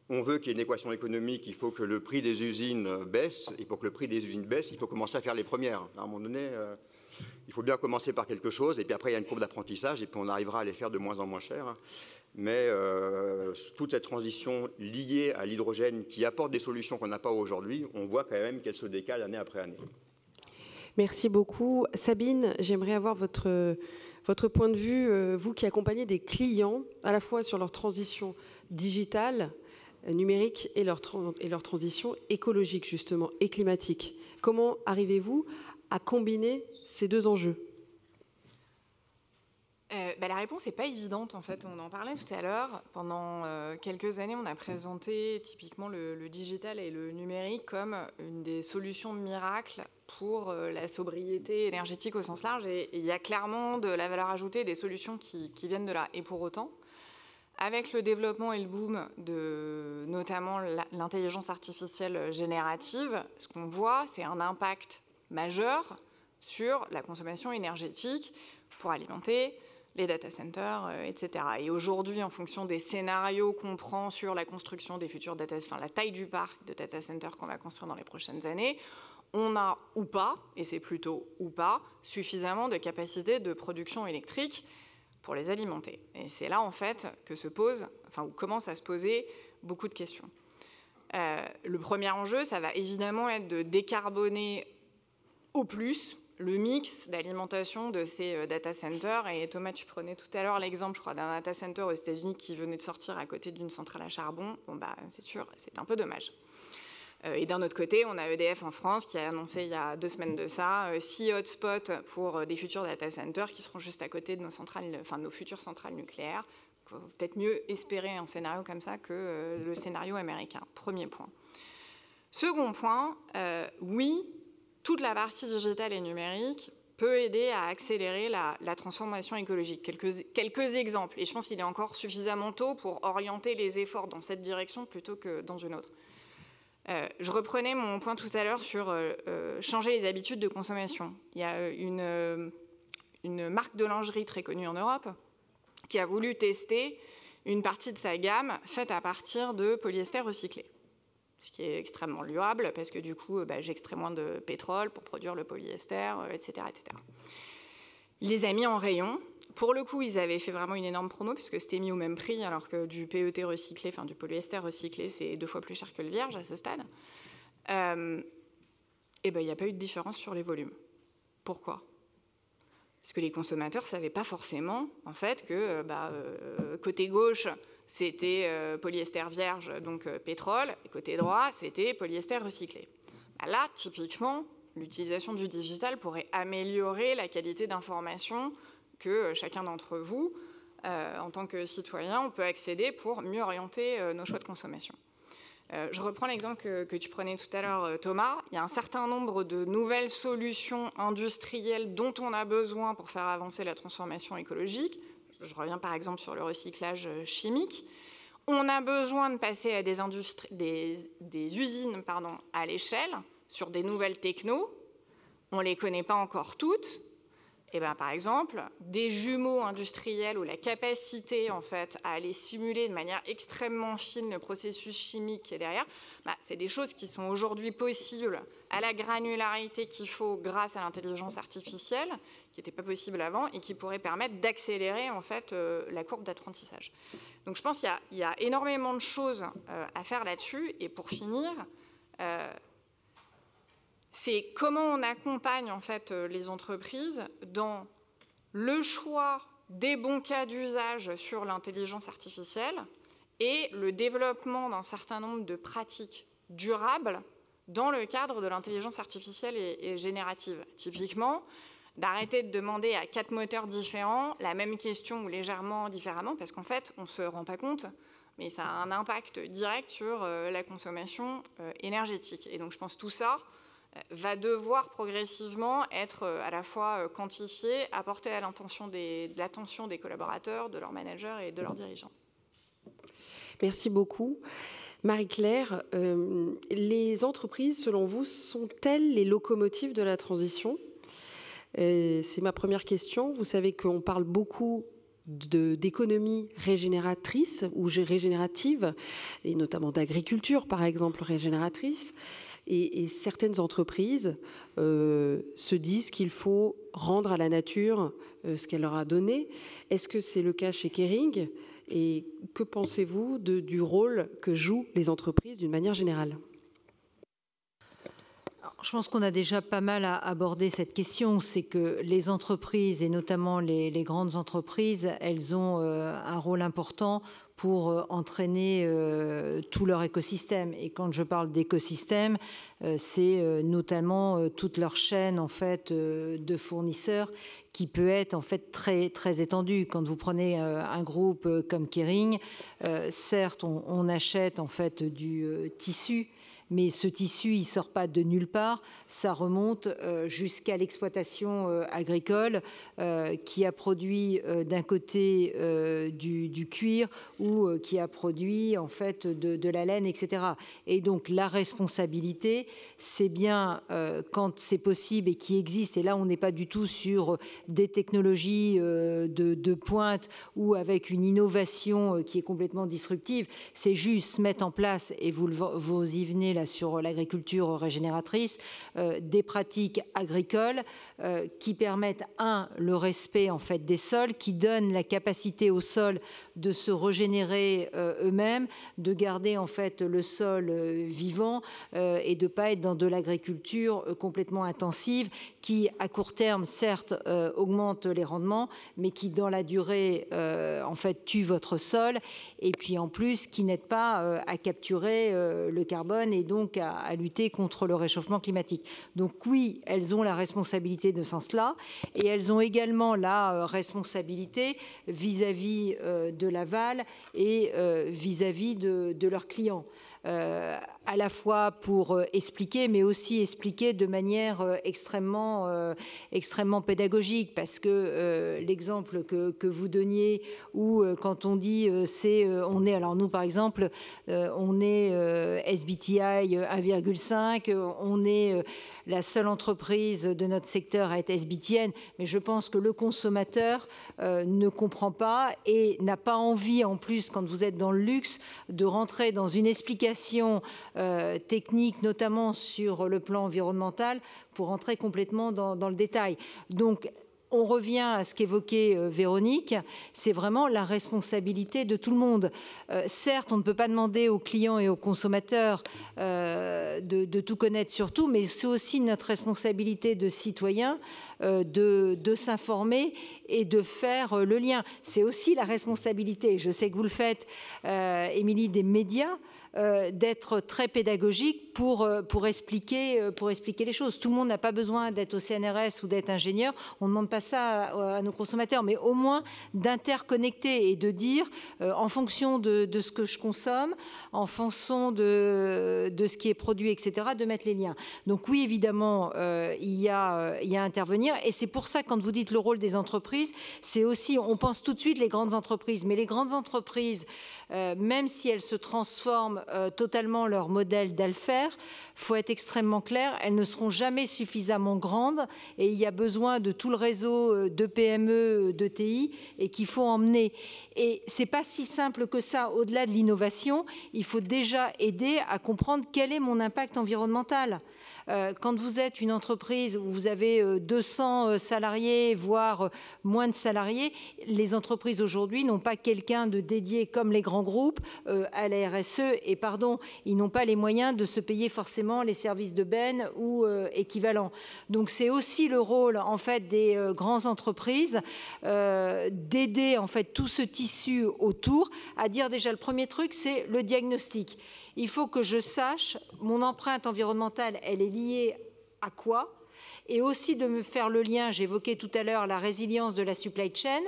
on veut qu'il y ait une équation économique, il faut que le prix des usines baisse. Et pour que le prix des usines baisse, il faut commencer à faire les premières. À un moment donné, il faut bien commencer par quelque chose. Et puis après, il y a une courbe d'apprentissage. Et puis, on arrivera à les faire de moins en moins cher. Mais toute cette transition liée à l'hydrogène qui apporte des solutions qu'on n'a pas aujourd'hui, on voit quand même qu'elle se décale année après année. Merci beaucoup. Sabine, j'aimerais avoir votre point de vue, vous qui accompagnez des clients à la fois sur leur transition digitale, numérique et leur transition écologique justement et climatique. Comment arrivez-vous à combiner ces deux enjeux? La réponse n'est pas évidente, en fait. On en parlait tout à l'heure. Pendant quelques années, on a présenté typiquement le digital et le numérique comme une des solutions miracles pour la sobriété énergétique au sens large. Et il y a clairement de la valeur ajoutée, des solutions qui viennent de là. Et pour autant, avec le développement et le boom de notamment l'intelligence artificielle générative, ce qu'on voit, c'est un impact majeur sur la consommation énergétique pour alimenter les data centers, etc. Et aujourd'hui, en fonction des scénarios qu'on prend sur la construction des futurs data centers, enfin la taille du parc de data centers qu'on va construire dans les prochaines années, on a ou pas, et c'est plutôt ou pas, suffisamment de capacité de production électrique pour les alimenter. Et c'est là, en fait, que se pose, enfin, où commencent à se poser beaucoup de questions. Le premier enjeu, ça va évidemment être de décarboner au plus le mix d'alimentation de ces data centers. Et Thomas, tu prenais tout à l'heure l'exemple, je crois, d'un data center aux États-Unis qui venait de sortir à côté d'une centrale à charbon. Bon, bah, c'est sûr, c'est un peu dommage. Et d'un autre côté, on a EDF en France qui a annoncé il y a 2 semaines de ça 6 hotspots pour des futurs data centers qui seront juste à côté de nos centrales, enfin nos futures centrales nucléaires. Peut-être mieux espérer un scénario comme ça que le scénario américain. Premier point. Second point, oui, toute la partie digitale et numérique peut aider à accélérer la transformation écologique. Quelques exemples, et je pense qu'il est encore suffisamment tôt pour orienter les efforts dans cette direction plutôt que dans une autre. Je reprenais mon point tout à l'heure sur changer les habitudes de consommation. Il y a une marque de lingerie très connue en Europe qui a voulu tester une partie de sa gamme faite à partir de polyester recyclé. Ce qui est extrêmement louable parce que du coup, j'extrais moins de pétrole pour produire le polyester, etc., etc. Il les a mis en rayon. Pour le coup, ils avaient fait vraiment une énorme promo puisque c'était mis au même prix alors que du PET recyclé, enfin du polyester recyclé, c'est 2 fois plus cher que le vierge à ce stade. Et il n'y a pas eu de différence sur les volumes. Pourquoi ? Parce que les consommateurs ne savaient pas forcément en fait que côté gauche, c'était polyester vierge, donc pétrole, et côté droit, c'était polyester recyclé. Là, typiquement, l'utilisation du digital pourrait améliorer la qualité d'information que chacun d'entre vous, en tant que citoyen, on peut accéder pour mieux orienter nos choix de consommation. Je reprends l'exemple que tu prenais tout à l'heure, Thomas. Il y a un certain nombre de nouvelles solutions industrielles dont on a besoin pour faire avancer la transformation écologique. Je reviens par exemple sur le recyclage chimique. On a besoin de passer à des usines à l'échelle sur des nouvelles technos. On ne les connaît pas encore toutes. Et par exemple, des jumeaux industriels où la capacité en fait, à aller simuler de manière extrêmement fine le processus chimique qui est derrière, c'est des choses qui sont aujourd'hui possibles à la granularité qu'il faut grâce à l'intelligence artificielle, qui n'était pas possible avant et qui pourrait permettre d'accélérer en fait, la courbe d'apprentissage. Donc je pense qu'il y a énormément de choses à faire là-dessus. Et pour finir, c'est comment on accompagne en fait, les entreprises dans le choix des bons cas d'usage sur l'intelligence artificielle et le développement d'un certain nombre de pratiques durables dans le cadre de l'intelligence artificielle et générative. Typiquement, d'arrêter de demander à 4 moteurs différents la même question ou légèrement différemment, parce qu'en fait, on ne se rend pas compte, mais ça a un impact direct sur la consommation énergétique. Et donc, je pense que tout ça va devoir progressivement être à la fois quantifié, apporté à l'attention des collaborateurs, de leurs managers et de leurs dirigeants. Merci beaucoup. Marie-Claire, les entreprises, selon vous, sont-elles les locomotives de la transition ? C'est ma première question. Vous savez qu'on parle beaucoup d'économie régénératrice ou régénérative, et notamment d'agriculture, par exemple, régénératrice. Et certaines entreprises se disent qu'il faut rendre à la nature ce qu'elle leur a donné. Est-ce que c'est le cas chez Kering ? Et que pensez-vous du rôle que jouent les entreprises d'une manière générale ? Je pense qu'on a déjà pas mal abordé cette question. C'est que les entreprises, et notamment les grandes entreprises, elles ont un rôle important pour entraîner tout leur écosystème. Et quand je parle d'écosystème, c'est notamment toute leur chaîne en fait de fournisseurs qui peut être en fait très très étendue. Quand vous prenez un groupe comme Kering, certes on achète en fait du tissu, mais ce tissu, il ne sort pas de nulle part, ça remonte jusqu'à l'exploitation agricole qui a produit d'un côté du cuir ou qui a produit en fait de la laine, etc. Et donc la responsabilité, c'est bien quand c'est possible et qui existe, et là on n'est pas du tout sur des technologies de pointe ou avec une innovation qui est complètement disruptive, c'est juste se mettre en place, et vous y venez là sur l'agriculture régénératrice, des pratiques agricoles qui permettent, le respect en fait des sols, qui donnent la capacité aux sols de se régénérer eux-mêmes, de garder en fait le sol vivant et de ne pas être dans de l'agriculture complètement intensive qui, à court terme, certes, augmente les rendements, mais qui, dans la durée, en fait, tue votre sol, et puis en plus, qui n'aide pas à capturer le carbone et donc à lutter contre le réchauffement climatique. Donc oui, elles ont la responsabilité de ce sens-là, et elles ont également la responsabilité vis-à-vis de l'aval et vis-à-vis de leurs clients. À la fois pour expliquer, mais aussi expliquer de manière extrêmement pédagogique, parce que l'exemple que vous donniez, où quand on dit on est, alors nous par exemple, on est SBTI 1,5, on est la seule entreprise de notre secteur à être SBTN, mais je pense que le consommateur ne comprend pas et n'a pas envie, en plus, quand vous êtes dans le luxe, de rentrer dans une explication technique, notamment sur le plan environnemental, pour rentrer complètement dans le détail. Donc, on revient à ce qu'évoquait Véronique, c'est vraiment la responsabilité de tout le monde. Certes, on ne peut pas demander aux clients et aux consommateurs de tout connaître sur tout, mais c'est aussi notre responsabilité de citoyens de s'informer et de faire le lien. C'est aussi la responsabilité, je sais que vous le faites, Émilie, des médias, d'être très pédagogique pour expliquer les choses. Tout le monde n'a pas besoin d'être au CNRS ou d'être ingénieur. On ne demande pas ça à nos consommateurs, mais au moins d'interconnecter et de dire, en fonction de ce que je consomme, en fonction de ce qui est produit, etc., de mettre les liens. Donc oui, évidemment, il y a à intervenir. Et c'est pour ça, quand vous dites le rôle des entreprises, c'est aussi, on pense tout de suite les grandes entreprises, mais les grandes entreprises, même si elles se transforment totalement leur modèle d'affaires, il faut être extrêmement clair, elles ne seront jamais suffisamment grandes, et il y a besoin de tout le réseau de PME, d'ETI, et qu'il faut emmener. Et c'est pas si simple que ça. Au-delà de l'innovation, il faut déjà aider à comprendre quel est mon impact environnemental. Quand vous êtes une entreprise où vous avez 200 100 salariés, voire moins de salariés, les entreprises aujourd'hui n'ont pas quelqu'un de dédié comme les grands groupes à la RSE et pardon, ils n'ont pas les moyens de se payer forcément les services de Ben ou équivalents. Donc c'est aussi le rôle en fait des grandes entreprises d'aider en fait tout ce tissu autour à dire déjà le premier truc, c'est le diagnostic. Il faut que je sache mon empreinte environnementale, elle est liée à quoi? Et aussi de me faire le lien, j'évoquais tout à l'heure la résilience de la supply chain,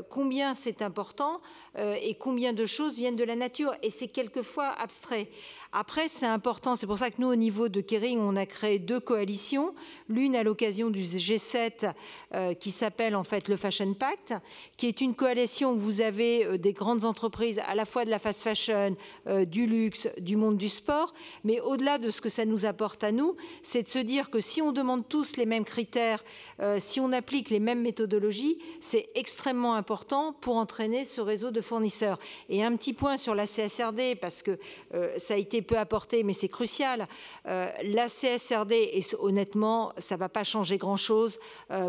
combien c'est important et combien de choses viennent de la nature. Et c'est quelquefois abstrait. Après, c'est important, c'est pour ça que nous, au niveau de Kering, on a créé 2 coalitions. L'une à l'occasion du G7 qui s'appelle en fait le Fashion Pact, qui est une coalition où vous avez des grandes entreprises, à la fois de la fast fashion, du luxe, du monde du sport. Mais au-delà de ce que ça nous apporte à nous, c'est de se dire que si on demande tous les mêmes critères, si on applique les mêmes méthodologies, c'est extrêmement important pour entraîner ce réseau de fournisseurs. Et un petit point sur la CSRD, parce que ça a été peu apporté, mais c'est crucial. La CSRD, et honnêtement, ça ne va pas changer grand-chose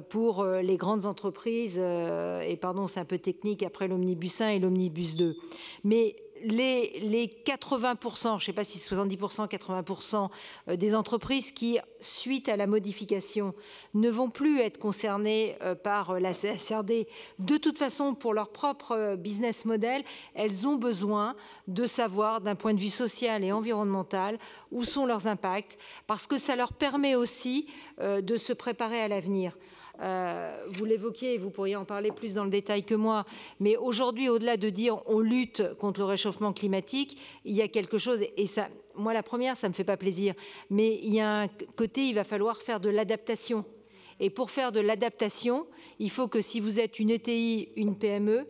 pour les grandes entreprises. Et pardon, c'est un peu technique après l'Omnibus 1 et l'Omnibus 2. Mais les 80%, je ne sais pas si 70%, 80% des entreprises qui, suite à la modification, ne vont plus être concernées par la CSRD, de toute façon, pour leur propre business model, elles ont besoin de savoir, d'un point de vue social et environnemental, où sont leurs impacts, parce que ça leur permet aussi de se préparer à l'avenir. Vous l'évoquiez, vous pourriez en parler plus dans le détail que moi, mais aujourd'hui, au-delà de dire on lutte contre le réchauffement climatique, il y a quelque chose, et ça, moi la première, ça ne me fait pas plaisir, mais il y a un côté, il va falloir faire de l'adaptation. Et pour faire de l'adaptation, il faut que si vous êtes une ETI, une PME,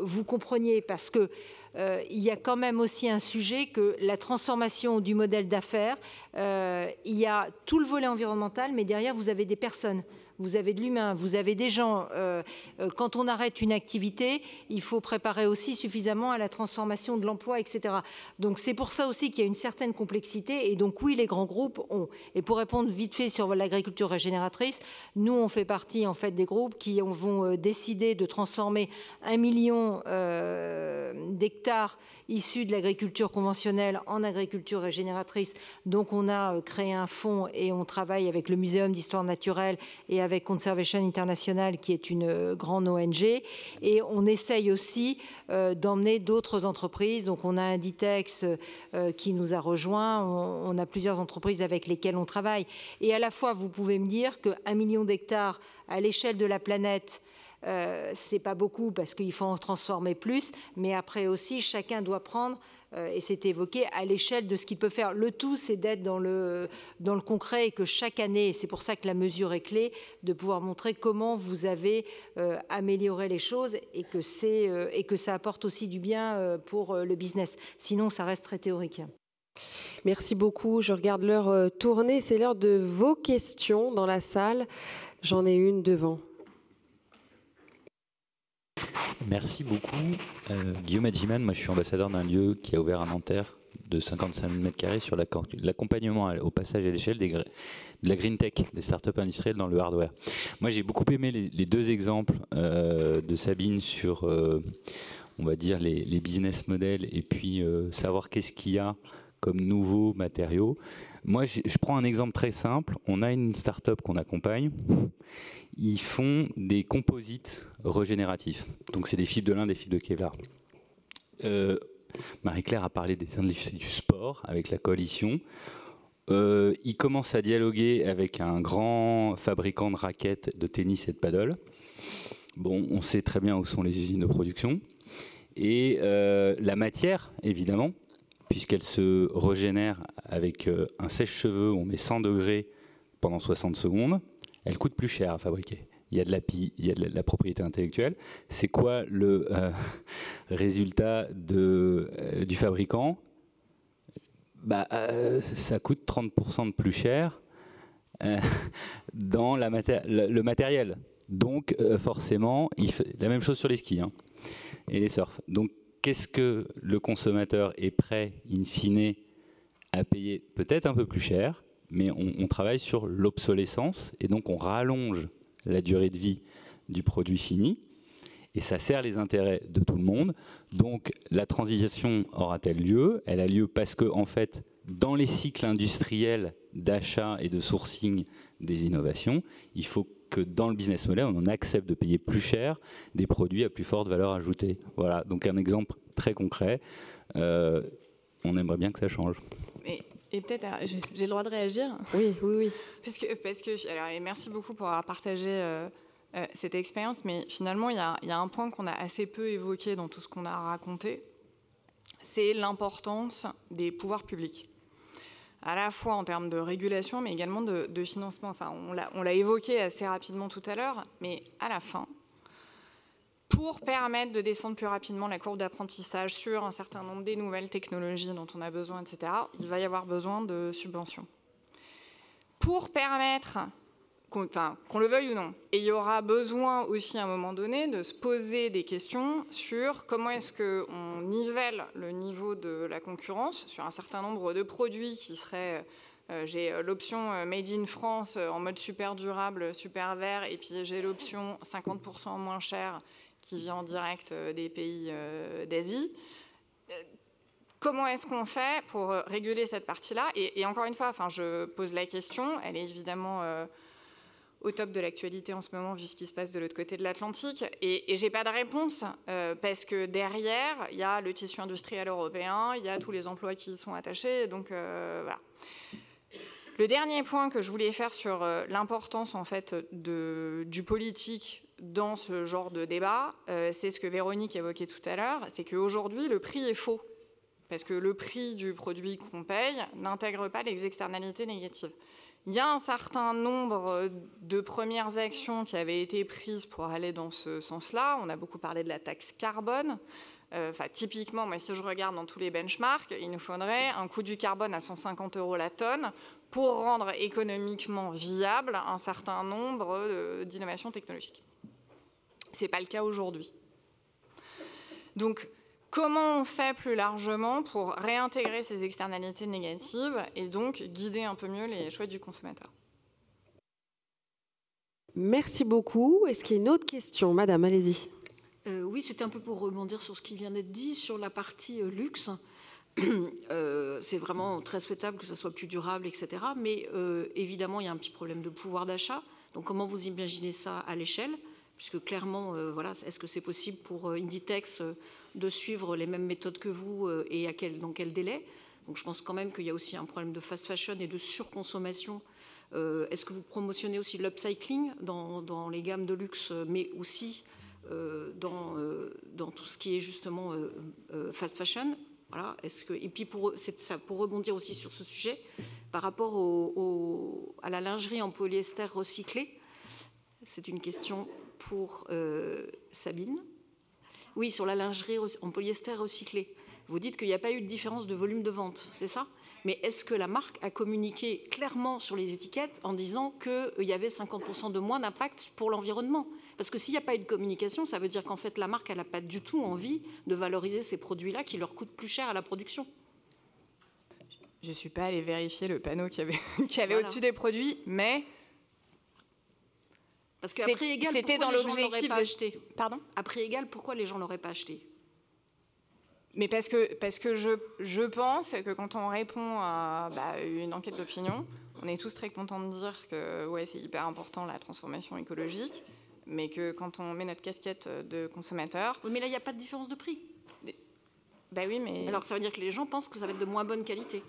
vous compreniez, parce que il y a quand même aussi un sujet que la transformation du modèle d'affaires, il y a tout le volet environnemental, mais derrière, vous avez des personnes. Vous avez de l'humain, vous avez des gens. Quand on arrête une activité, il faut préparer aussi suffisamment à la transformation de l'emploi, etc. Donc c'est pour ça aussi qu'il y a une certaine complexité. Et donc oui, les grands groupes ont. Et pour répondre vite fait sur l'agriculture régénératrice, nous on fait partie en fait des groupes qui vont décider de transformer 1 million d'hectares issus de l'agriculture conventionnelle en agriculture régénératrice. Donc on a créé un fonds et on travaille avec le Muséum d'histoire naturelle et avec Conservation International, qui est une grande ONG. Et on essaye aussi d'emmener d'autres entreprises. Donc on a Inditex qui nous a rejoints. On a plusieurs entreprises avec lesquelles on travaille. Et à la fois, vous pouvez me dire que 1 million d'hectares à l'échelle de la planète, c'est pas beaucoup parce qu'il faut en transformer plus, mais après aussi chacun doit prendre, et c'est évoqué, à l'échelle de ce qu'il peut faire. Le tout, c'est d'être dans le concret et que chaque année, et c'est pour ça que la mesure est clé, de pouvoir montrer comment vous avez amélioré les choses et que ça apporte aussi du bien pour le business. Sinon, ça reste très théorique. Merci beaucoup. Je regarde l'heure tourner. C'est l'heure de vos questions dans la salle. J'en ai une devant. Merci beaucoup. Guillaume Adjiman, moi je suis ambassadeur d'un lieu qui a ouvert à Nanterre de 55 000 m² sur l'accompagnement au passage à l'échelle de la green tech, des startups industrielles dans le hardware. Moi j'ai beaucoup aimé les 2 exemples de Sabine sur, on va dire, les business models et puis savoir qu'est-ce qu'il y a comme nouveaux matériaux. Moi je prends un exemple très simple. On a une startup qu'on accompagne. Ils font des composites régénératifs. Donc, c'est des fibres de lin, des fibres de Kevlar. Marie-Claire a parlé des industries du sport avec la coalition. Ils commencent à dialoguer avec un grand fabricant de raquettes, de tennis et de paddle. Bon, on sait très bien où sont les usines de production. Et la matière, évidemment, puisqu'elle se régénère avec un sèche-cheveux, on met 100 degrés pendant 60 secondes, elle coûte plus cher à fabriquer. Il y a de l'API, il y a de la propriété intellectuelle. C'est quoi le résultat du fabricant ? Ça coûte 30% de plus cher dans le matériel. Donc forcément, il fait la même chose sur les skis et les surfs. Donc qu'est-ce que le consommateur est prêt, in fine, à payer peut-être un peu plus cher, mais on travaille sur l'obsolescence, et donc on rallonge la durée de vie du produit fini, et ça sert les intérêts de tout le monde. Donc la transition aura-t-elle lieu? Elle a lieu parce que, en fait, dans les cycles industriels d'achat et de sourcing des innovations, il faut que dans le business model, on en accepte de payer plus cher des produits à plus forte valeur ajoutée. Voilà, donc un exemple très concret. On aimerait bien que ça change. Et peut-être, j'ai le droit de réagir? Oui, oui, oui. Parce que alors, et merci beaucoup pour avoir partagé cette expérience, mais finalement, il y a un point qu'on a assez peu évoqué dans tout ce qu'on a raconté, c'est l'importance des pouvoirs publics, à la fois en termes de régulation, mais également de financement. Enfin, on l'a évoqué assez rapidement tout à l'heure, mais à la fin, pour permettre de descendre plus rapidement la courbe d'apprentissage sur un certain nombre des nouvelles technologies dont on a besoin, etc., il va y avoir besoin de subventions. Pour permettre, qu'on le veuille ou non, et il y aura besoin aussi à un moment donné de se poser des questions sur comment est-ce qu'on nivelle le niveau de la concurrence sur un certain nombre de produits qui seraient... j'ai l'option Made in France en mode super durable, super vert, et puis j'ai l'option 50% moins cher qui vient en direct des pays d'Asie. Comment est-ce qu'on fait pour réguler cette partie-là? Et encore une fois, je pose la question, elle est évidemment au top de l'actualité en ce moment, vu ce qui se passe de l'autre côté de l'Atlantique. Et je n'ai pas de réponse, parce que derrière, il y a le tissu industriel européen, il y a tous les emplois qui y sont attachés. Donc, voilà. Le dernier point que je voulais faire sur l'importance, en fait, du politique dans ce genre de débat, c'est ce que Véronique évoquait tout à l'heure, c'est qu'aujourd'hui, le prix est faux. Parce que le prix du produit qu'on paye n'intègre pas les externalités négatives. Il y a un certain nombre de premières actions qui avaient été prises pour aller dans ce sens-là. On a beaucoup parlé de la taxe carbone. Typiquement, moi, si je regarde dans tous les benchmarks, il nous faudrait un coût du carbone à 150 € la tonne pour rendre économiquement viable un certain nombre d'innovations technologiques. Ce n'est pas le cas aujourd'hui. Donc, comment on fait plus largement pour réintégrer ces externalités négatives et donc guider un peu mieux les choix du consommateur? Merci beaucoup. Est-ce qu'il y a une autre question? Madame, allez-y. Oui, c'était un peu pour rebondir sur ce qui vient d'être dit sur la partie luxe. C'est vraiment très souhaitable que ça soit plus durable, etc. Mais évidemment, il y a un petit problème de pouvoir d'achat. Donc, comment vous imaginez ça à l'échelle? Puisque clairement, voilà, est-ce que c'est possible pour Inditex de suivre les mêmes méthodes que vous et dans quel délai? Donc, je pense quand même qu'il y a aussi un problème de fast fashion et de surconsommation. Est-ce que vous promotionnez aussi l'upcycling dans les gammes de luxe, mais aussi dans tout ce qui est justement fast fashion? Voilà. Et puis pour rebondir aussi sur ce sujet, par rapport à la lingerie en polyester recyclé, c'est une question pour Sabine. Oui, sur la lingerie en polyester recyclé. Vous dites qu'il n'y a pas eu de différence de volume de vente, c'est ça? Mais est-ce que la marque a communiqué clairement sur les étiquettes en disant qu'il y avait 50% de moins d'impact pour l'environnement? Parce que s'il n'y a pas eu de communication, ça veut dire qu'en fait, la marque, elle n'a pas du tout envie de valoriser ces produits-là qui leur coûtent plus cher à la production. Je ne suis pas allée vérifier le panneau qu'il y avait au-dessus des produits, mais... Parce qu'à prix égal, c'était dans l'objectif pas acheté. Pardon? À prix égal, pourquoi les gens ne l'auraient pas acheté? Mais parce que je pense que quand on répond à une enquête d'opinion, on est tous très contents de dire que ouais, c'est hyper important la transformation écologique, mais que quand on met notre casquette de consommateur... Oui, mais là, il n'y a pas de différence de prix. Bah oui, mais... Alors, ça veut dire que les gens pensent que ça va être de moins bonne qualité.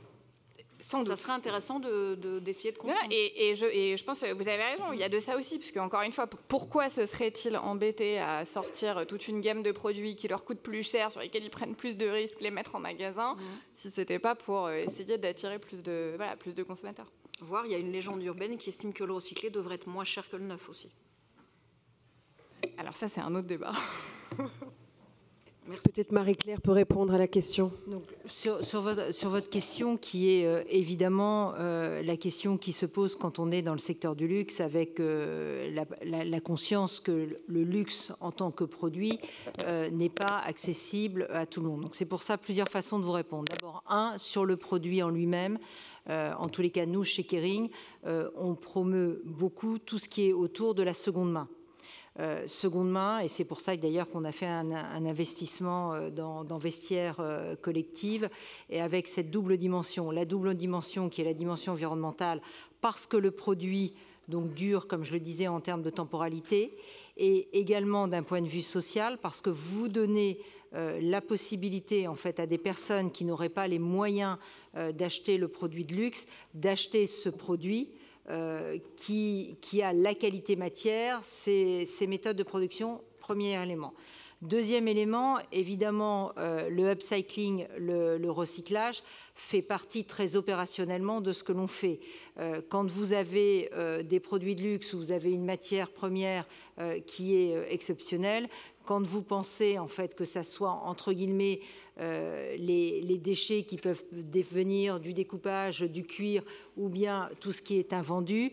Sans doute. Ça serait intéressant d'essayer de comprendre. Et je pense que vous avez raison, il y a de ça aussi, parce qu'encore une fois, pourquoi se serait-il embêté à sortir toute une gamme de produits qui leur coûtent plus cher, sur lesquels ils prennent plus de risques, les mettre en magasin, si ce n'était pas pour essayer d'attirer plus de consommateurs? Voire, il y a une légende urbaine qui estime que le recyclé devrait être moins cher que le neuf aussi. Alors ça, c'est un autre débat. Peut-être Marie-Claire peut répondre à la question. Donc, sur votre question, qui est évidemment la question qui se pose quand on est dans le secteur du luxe, avec la conscience que le luxe en tant que produit n'est pas accessible à tout le monde. Donc c'est pour ça plusieurs façons de vous répondre. D'abord, sur le produit en lui-même, En tous les cas, nous, chez Kering, on promeut beaucoup tout ce qui est autour de la seconde main. Seconde main, et c'est pour ça d'ailleurs qu'on a fait un investissement dans vestiaire collective, et avec cette double dimension, la double dimension qui est la dimension environnementale, parce que le produit donc dure, comme je le disais, en termes de temporalité, et également d'un point de vue social, parce que vous donnez la possibilité en fait à des personnes qui n'auraient pas les moyens d'acheter le produit de luxe, d'acheter ce produit qui a la qualité matière, ses méthodes de production, premier élément. Deuxième élément, évidemment, le upcycling, le recyclage, fait partie très opérationnellement de ce que l'on fait. Quand vous avez des produits de luxe, où vous avez une matière première qui est exceptionnelle, quand vous pensez en fait que ça soit entre guillemets les déchets qui peuvent devenir du découpage, du cuir ou bien tout ce qui est invendu,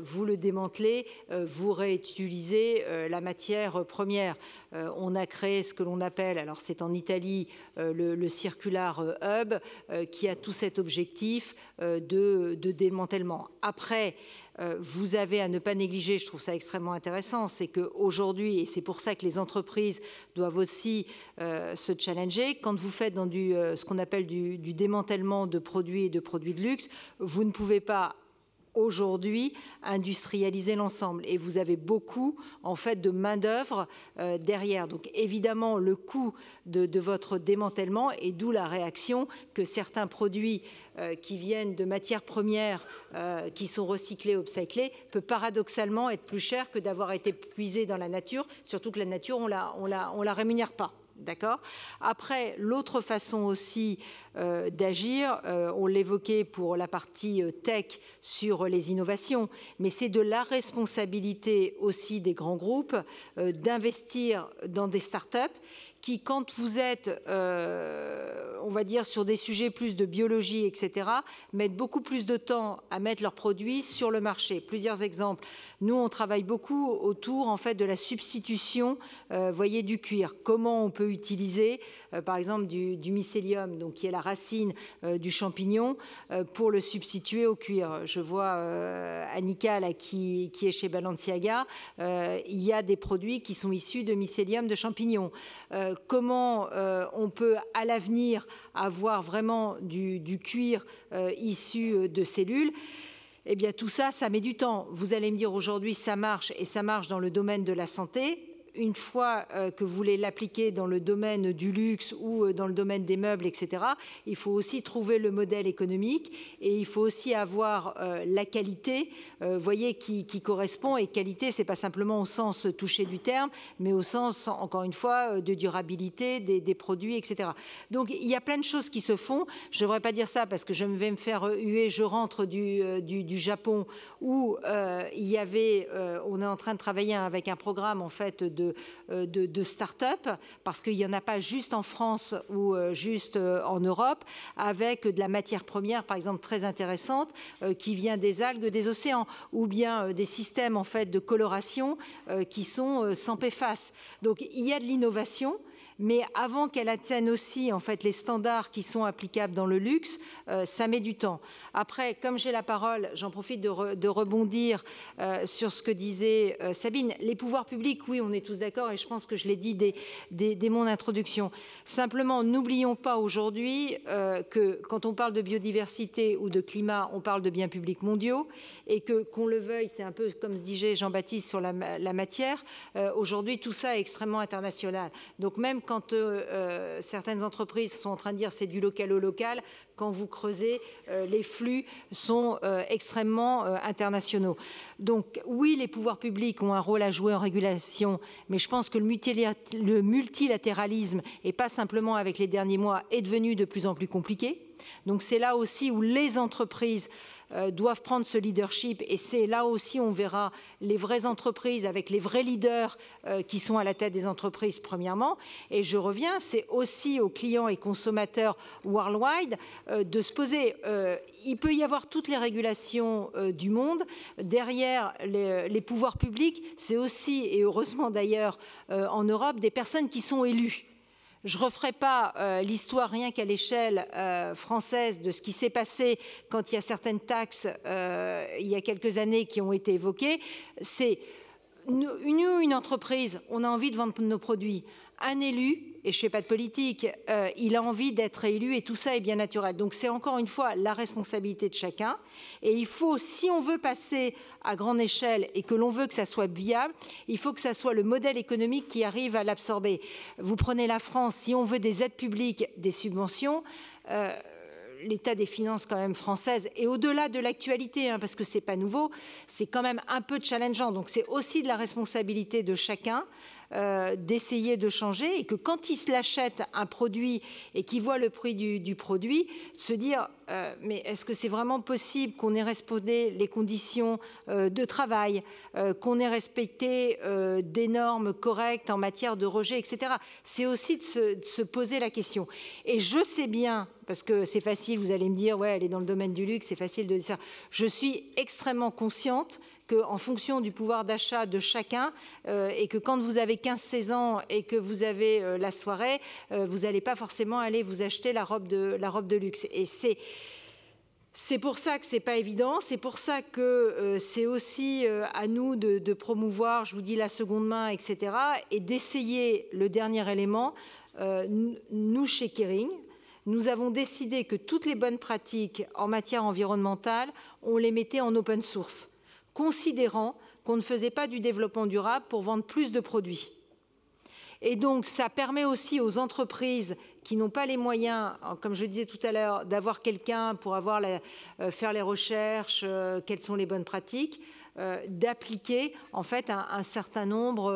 vous le démantelez, vous réutilisez la matière première. On a créé ce que l'on appelle, alors c'est en Italie, le Circular Hub, qui a tout cet objectif de démantèlement. Après, vous avez à ne pas négliger, je trouve ça extrêmement intéressant, c'est qu'aujourd'hui, et c'est pour ça que les entreprises doivent aussi se challenger, quand vous faites dans ce qu'on appelle du démantèlement de produits et de produits de luxe, vous ne pouvez pas aujourd'hui industrialiser l'ensemble, et vous avez beaucoup en fait de main d'œuvre derrière. Donc évidemment le coût de votre démantèlement, et d'où la réaction que certains produits qui viennent de matières premières qui sont recyclées, upcyclées, peut paradoxalement être plus cher que d'avoir été puisé dans la nature, surtout que la nature on la rémunère pas. D'accord. Après, l'autre façon aussi d'agir, on l'évoquait pour la partie tech sur les innovations, mais c'est de la responsabilité aussi des grands groupes d'investir dans des startups qui, quand vous êtes, on va dire, sur des sujets plus de biologie, etc., mettent beaucoup plus de temps à mettre leurs produits sur le marché. Plusieurs exemples. Nous, on travaille beaucoup autour, en fait, de la substitution, voyez, du cuir. Comment on peut utiliser, par exemple, du mycélium, donc qui est la racine du champignon, pour le substituer au cuir. Je vois Annika, là, qui est chez Balenciaga. Il y a des produits qui sont issus de mycélium de champignons. Comment on peut à l'avenir avoir vraiment du cuir issu de cellules. Eh bien tout ça, ça met du temps. Vous allez me dire aujourd'hui ça marche, et ça marche dans le domaine de la santé. Une fois que vous voulez l'appliquer dans le domaine du luxe ou dans le domaine des meubles, etc., il faut aussi trouver le modèle économique, et il faut aussi avoir la qualité, voyez, qui correspond. Et qualité, c'est pas simplement au sens touché du terme, mais au sens, encore une fois, de durabilité des produits, etc. Donc il y a plein de choses qui se font. Je ne devrais pas dire ça parce que je vais me faire huer. Je rentre du Japon où il y avait, on est en train de travailler avec un programme en fait de start-up, parce qu'il n'y en a pas juste en France ou juste en Europe, avec de la matière première, par exemple, très intéressante, qui vient des algues des océans, ou bien des systèmes en fait de coloration qui sont sans PFAS. Donc il y a de l'innovation. Mais avant qu'elle atteigne aussi en fait les standards qui sont applicables dans le luxe, ça met du temps. Après, comme j'ai la parole, j'en profite de rebondir sur ce que disait Sabine. Les pouvoirs publics, oui, on est tous d'accord, et je pense que je l'ai dit dès mon introduction. Simplement, n'oublions pas aujourd'hui que quand on parle de biodiversité ou de climat, on parle de biens publics mondiaux, et que, qu'on le veuille, c'est un peu comme disait Jean-Baptiste sur la matière, aujourd'hui tout ça est extrêmement international. Donc même quand certaines entreprises sont en train de dire c'est du local au local, quand vous creusez, les flux sont extrêmement internationaux. Donc oui, les pouvoirs publics ont un rôle à jouer en régulation, mais je pense que le multilatéralisme, et pas simplement avec les derniers mois, est devenu de plus en plus compliqué. Donc c'est là aussi où les entreprises doivent prendre ce leadership, et c'est là aussi on verra les vraies entreprises avec les vrais leaders qui sont à la tête des entreprises premièrement. Et je reviens, c'est aussi aux clients et consommateurs worldwide de se poser. Il peut y avoir toutes les régulations du monde. Derrière les pouvoirs publics, c'est aussi, et heureusement d'ailleurs en Europe, des personnes qui sont élues. Je ne referai pas l'histoire rien qu'à l'échelle française de ce qui s'est passé quand il y a certaines taxes il y a quelques années qui ont été évoquées. C'est une entreprise, on a envie de vendre nos produits. Un élu, et je ne fais pas de politique, il a envie d'être élu et tout ça est bien naturel. Donc c'est encore une fois la responsabilité de chacun. Et il faut, si on veut passer à grande échelle et que l'on veut que ça soit viable, il faut que ça soit le modèle économique qui arrive à l'absorber. Vous prenez la France, si on veut des aides publiques, des subventions, l'état des finances quand même françaises, et au-delà de l'actualité, parce que ce n'est pas nouveau, c'est quand même un peu challengeant. Donc c'est aussi de la responsabilité de chacun d'essayer de changer, et que quand il se l'achète un produit et qu'il voit le prix du produit, se dire mais est-ce que c'est vraiment possible qu'on ait respecté les conditions de travail, qu'on ait respecté des normes correctes en matière de rejet, etc. C'est aussi de se poser la question. Et je sais bien, parce que c'est facile, vous allez me dire, ouais, elle est dans le domaine du luxe, c'est facile de dire ça. Je suis extrêmement consciente qu'en fonction du pouvoir d'achat de chacun, et que quand vous avez 15-16 ans et que vous avez la soirée, vous n'allez pas forcément aller vous acheter la robe de luxe. Et c'est pour ça que ce n'est pas évident, c'est pour ça que c'est aussi à nous de promouvoir, je vous dis, la seconde main, etc. Et d'essayer le dernier élément, nous chez Kering, nous avons décidé que toutes les bonnes pratiques en matière environnementale, on les mettait en open source, considérant qu'on ne faisait pas du développement durable pour vendre plus de produits. Et donc, ça permet aussi aux entreprises qui n'ont pas les moyens, comme je disais tout à l'heure, d'avoir quelqu'un pour faire les recherches, quelles sont les bonnes pratiques, d'appliquer en fait un certain nombre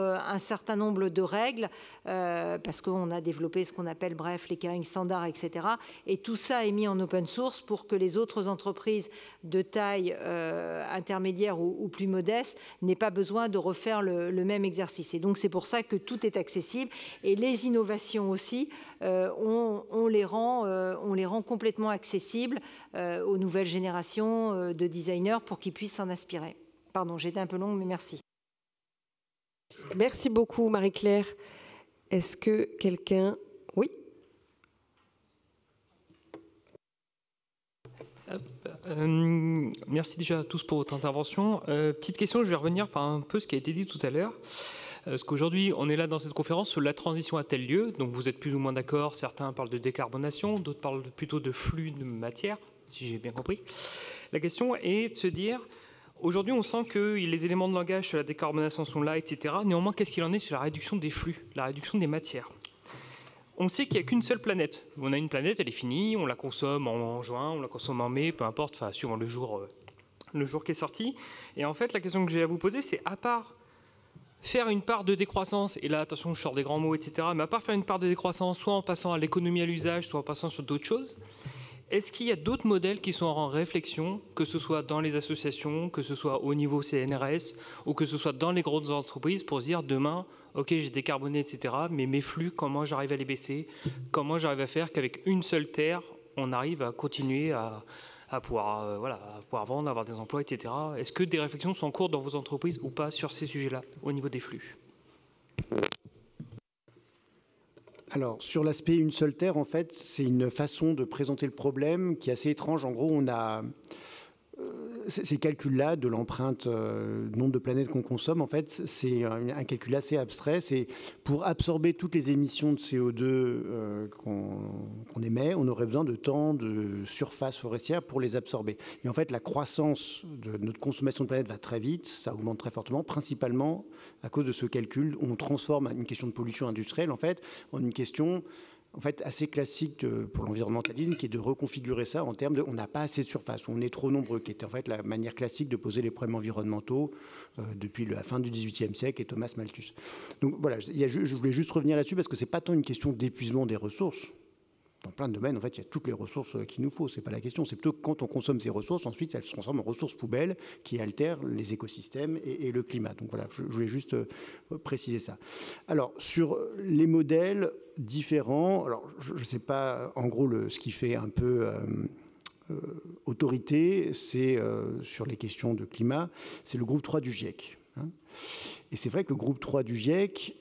de règles, parce qu'on a développé ce qu'on appelle, bref, les Kering standards, etc. Et tout ça est mis en open source pour que les autres entreprises de taille intermédiaire ou plus modeste n'aient pas besoin de refaire le même exercice. Et donc c'est pour ça que tout est accessible. Et les innovations aussi, on les rend complètement accessibles aux nouvelles générations de designers pour qu'ils puissent s'en inspirer. Pardon, j'étais un peu longue, mais merci. Merci beaucoup, Marie-Claire. Est-ce que quelqu'un... Oui. Merci déjà à tous pour votre intervention. Petite question, je vais revenir par un peu ce qui a été dit tout à l'heure. Parce qu'aujourd'hui, on est là dans cette conférence sur la transition a tel lieu. Donc vous êtes plus ou moins d'accord. Certains parlent de décarbonation, d'autres parlent plutôt de flux de matière, si j'ai bien compris. La question est de se dire... Aujourd'hui, on sent que les éléments de langage sur la décarbonation sont là, etc. Néanmoins, qu'est-ce qu'il en est sur la réduction des flux, la réduction des matières? On sait qu'il n'y a qu'une seule planète. On a une planète, elle est finie, on la consomme en juin, on la consomme en mai, peu importe, enfin, suivant le jour qui est sorti. Et en fait, la question que j'ai à vous poser, c'est à part faire une part de décroissance, et là, attention, je sors des grands mots, etc., mais à part faire une part de décroissance, soit en passant à l'économie à l'usage, soit en passant sur d'autres choses, est-ce qu'il y a d'autres modèles qui sont en réflexion, que ce soit dans les associations, que ce soit au niveau CNRS, ou que ce soit dans les grosses entreprises, pour se dire demain, ok, j'ai décarboné, etc., mais mes flux, comment j'arrive à les baisser? Comment j'arrive à faire qu'avec une seule terre, on arrive à continuer à pouvoir vendre, avoir des emplois, etc. Est-ce que des réflexions sont en cours dans vos entreprises ou pas sur ces sujets-là, au niveau des flux? Alors, sur l'aspect une seule terre, en fait, c'est une façon de présenter le problème qui est assez étrange. En gros, on a ces calculs-là de l'empreinte nombre de planètes qu'on consomme, en fait, c'est un calcul assez abstrait. C'est pour absorber toutes les émissions de CO2 qu'on émet, on aurait besoin de tant de surface forestière pour les absorber. Et en fait, la croissance de notre consommation de planète va très vite, ça augmente très fortement, principalement à cause de ce calcul. On transforme une question de pollution industrielle, en fait, en une question... en fait, assez classique pour l'environnementalisme, qui est de reconfigurer ça en termes de on n'a pas assez de surface, on est trop nombreux, qui était en fait la manière classique de poser les problèmes environnementaux depuis la fin du XVIIIe siècle et Thomas Malthus. Donc voilà, je voulais juste revenir là-dessus parce que ce n'est pas tant une question d'épuisement des ressources. Dans plein de domaines, en fait, il y a toutes les ressources qu'il nous faut. Ce n'est pas la question. C'est plutôt que quand on consomme ces ressources, ensuite, elles se transforment en ressources poubelles qui altèrent les écosystèmes et le climat. Donc voilà, je voulais juste préciser ça. Alors, sur les modèles différents, alors je ne sais pas, en gros, ce qui fait un peu autorité, c'est sur les questions de climat, c'est le groupe 3 du GIEC. Hein. Et c'est vrai que le groupe 3 du GIEC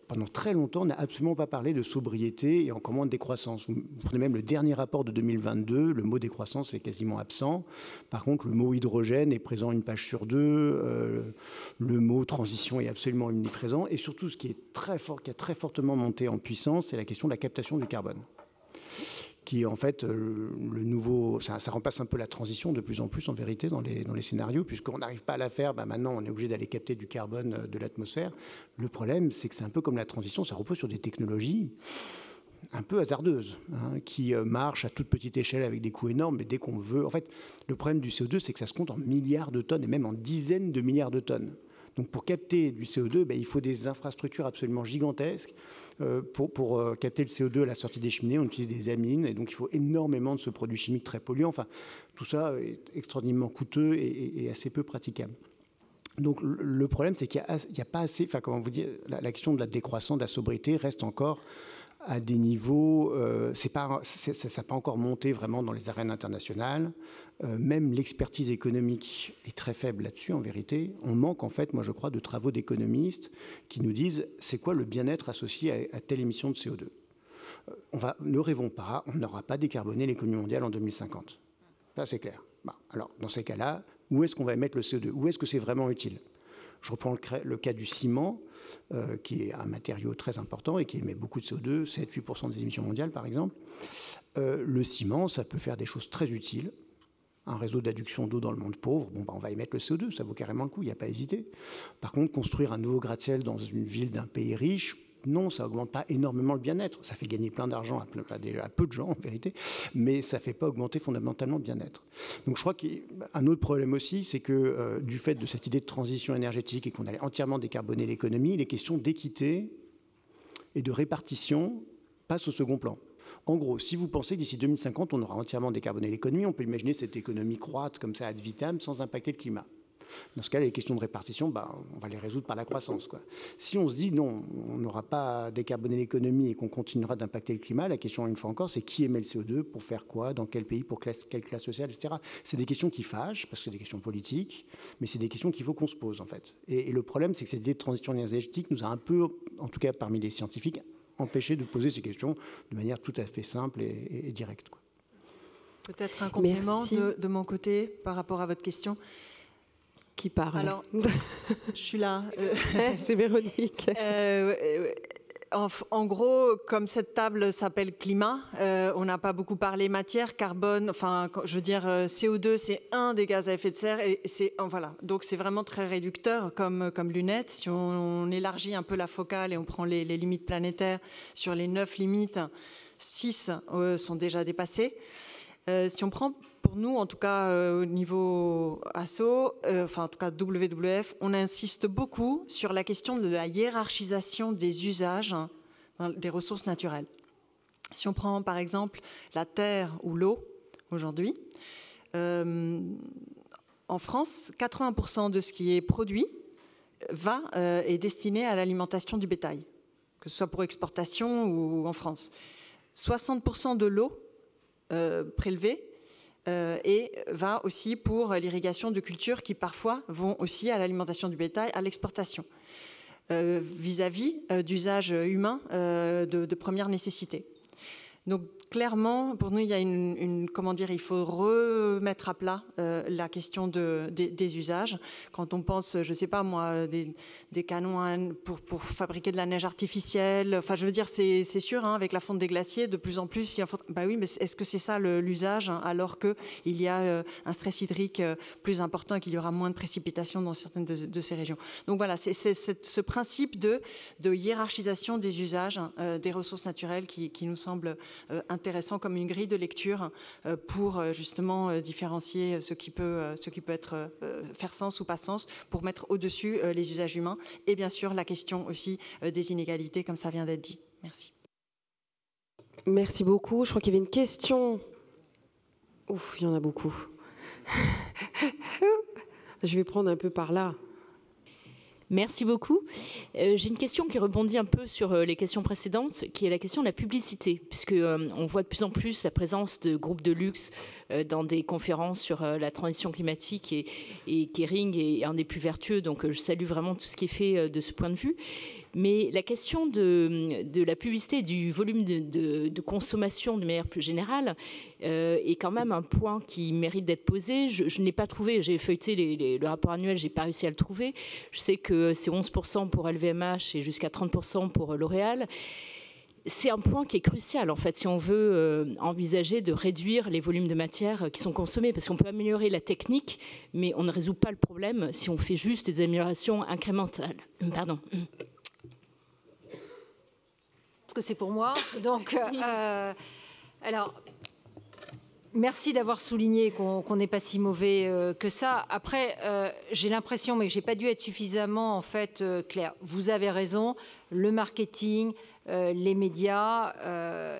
pendant très longtemps, on n'a absolument pas parlé de sobriété et encore moins de décroissance. Vous prenez même le dernier rapport de 2022, le mot décroissance est quasiment absent. Par contre, le mot hydrogène est présent une page sur deux, le mot transition est absolument omniprésent. Et surtout, ce qui est très fort, qui a très fortement monté en puissance, c'est la question de la captation du carbone, qui en fait, le nouveau, ça remplace un peu la transition de plus en plus en vérité dans les scénarios, puisqu'on n'arrive pas à la faire, maintenant on est obligé d'aller capter du carbone de l'atmosphère. Le problème, c'est que c'est un peu comme la transition, ça repose sur des technologies un peu hasardeuses, qui marchent à toute petite échelle avec des coûts énormes, mais dès qu'on veut... En fait, le problème du CO2, c'est que ça se compte en milliards de tonnes, et même en dizaines de milliards de tonnes. Donc pour capter du CO2, il faut des infrastructures absolument gigantesques. Pour capter le CO2 à la sortie des cheminées, on utilise des amines, et donc il faut énormément de ce produit chimique très polluant. Enfin, tout ça est extraordinairement coûteux et assez peu praticable. Donc le problème, c'est qu'il n'y a pas assez... Enfin, comment vous dire, la question de la décroissance, de la sobriété reste encore à des niveaux, ça n'a pas encore monté vraiment dans les arènes internationales. Même l'expertise économique est très faible là-dessus, en vérité. On manque, en fait, moi je crois, de travaux d'économistes qui nous disent c'est quoi le bien-être associé à telle émission de CO2. Ne rêvons pas, on n'aura pas décarboné l'économie mondiale en 2050. Ça, c'est clair. Alors, dans ces cas-là, où est-ce qu'on va émettre le CO2 ? Où est-ce que c'est vraiment utile ? Je reprends le cas du ciment, qui est un matériau très important et qui émet beaucoup de CO2, 7-8% des émissions mondiales par exemple. Le ciment, ça peut faire des choses très utiles. Un réseau d'adduction d'eau dans le monde pauvre, on va émettre le CO2, ça vaut carrément le coup, il n'y a pas à hésiter. Par contre, construire un nouveau gratte-ciel dans une ville d'un pays riche, non, ça n'augmente pas énormément le bien-être. Ça fait gagner plein d'argent à peu de gens, en vérité, mais ça ne fait pas augmenter fondamentalement le bien-être. Donc je crois qu'un autre problème aussi, c'est que du fait de cette idée de transition énergétique et qu'on allait entièrement décarboner l'économie, les questions d'équité et de répartition passent au second plan. En gros, si vous pensez que d'ici 2050, on aura entièrement décarboné l'économie, on peut imaginer cette économie croître comme ça ad vitam sans impacter le climat. Dans ce cas, les questions de répartition, on va les résoudre par la croissance, quoi. Si on se dit non, on n'aura pas décarboné l'économie et qu'on continuera d'impacter le climat, la question, une fois encore, c'est qui émet le CO2, pour faire quoi, dans quel pays, pour quelle classe sociale, etc. C'est des questions qui fâchent, parce que c'est des questions politiques, mais c'est des questions qu'il faut qu'on se pose, en fait. Et le problème, c'est que cette idée de transition énergétique nous a un peu, en tout cas parmi les scientifiques, empêché de poser ces questions de manière tout à fait simple et directe, quoi. Peut-être un complément de mon côté par rapport à votre question. Qui parle? Alors, je suis là. C'est Véronique. En gros, comme cette table s'appelle climat, on n'a pas beaucoup parlé matière, carbone, enfin, je veux dire, CO2, c'est un des gaz à effet de serre, et voilà. Donc c'est vraiment très réducteur comme lunette. Si on élargit un peu la focale et on prend les limites planétaires, sur les 9 limites, 6 sont déjà dépassées. Si on prend, pour nous, en tout cas au niveau ASSO, enfin en tout cas WWF, on insiste beaucoup sur la question de la hiérarchisation des usages des ressources naturelles. Si on prend par exemple la terre ou l'eau aujourd'hui, en France, 80% de ce qui est produit est destiné à l'alimentation du bétail, que ce soit pour exportation ou en France. 60% de l'eau prélevée et va aussi pour l'irrigation de cultures qui parfois vont aussi à l'alimentation du bétail, à l'exportation, vis-à-vis d'usages humains de première nécessité. Donc clairement, pour nous, il y a comment dire, il faut remettre à plat la question des usages. Quand on pense, je ne sais pas moi, des canons pour fabriquer de la neige artificielle, enfin je veux dire, c'est sûr, hein, avec la fonte des glaciers, de plus en plus, bah oui, mais est-ce que c'est ça l'usage, hein, alors qu'il y a un stress hydrique plus important et qu'il y aura moins de précipitations dans certaines de ces régions. Donc voilà, c'est ce principe de hiérarchisation des usages des ressources naturelles qui nous semble intéressant comme une grille de lecture pour justement différencier ce qui peut être faire sens ou pas sens, pour mettre au-dessus les usages humains et bien sûr la question aussi des inégalités comme ça vient d'être dit. Merci. Merci beaucoup. Je crois qu'il y avait une question. Ouf, il y en a beaucoup. Je vais prendre un peu par là. Merci beaucoup. J'ai une question qui rebondit un peu sur les questions précédentes, qui est la question de la publicité, puisqu'on voit de plus en plus la présence de groupes de luxe dans des conférences sur la transition climatique et Kering est un des plus vertueux, donc je salue vraiment tout ce qui est fait de ce point de vue. Mais la question de la publicité et du volume de consommation de manière plus générale est quand même un point qui mérite d'être posé. Je n'ai pas trouvé, j'ai feuilleté le rapport annuel, je n'ai pas réussi à le trouver. Je sais que c'est 11% pour LVMH et jusqu'à 30% pour L'Oréal. C'est un point qui est crucial, en fait, si on veut envisager de réduire les volumes de matière qui sont consommés, parce qu'on peut améliorer la technique, mais on ne résout pas le problème si on fait juste des améliorations incrémentales. Pardon. Parce que c'est pour moi. Donc, alors, merci d'avoir souligné qu'on n'est pas si mauvais que ça. Après, j'ai l'impression, mais je n'ai pas dû être suffisamment en fait claire. Vous avez raison, le marketing, les médias,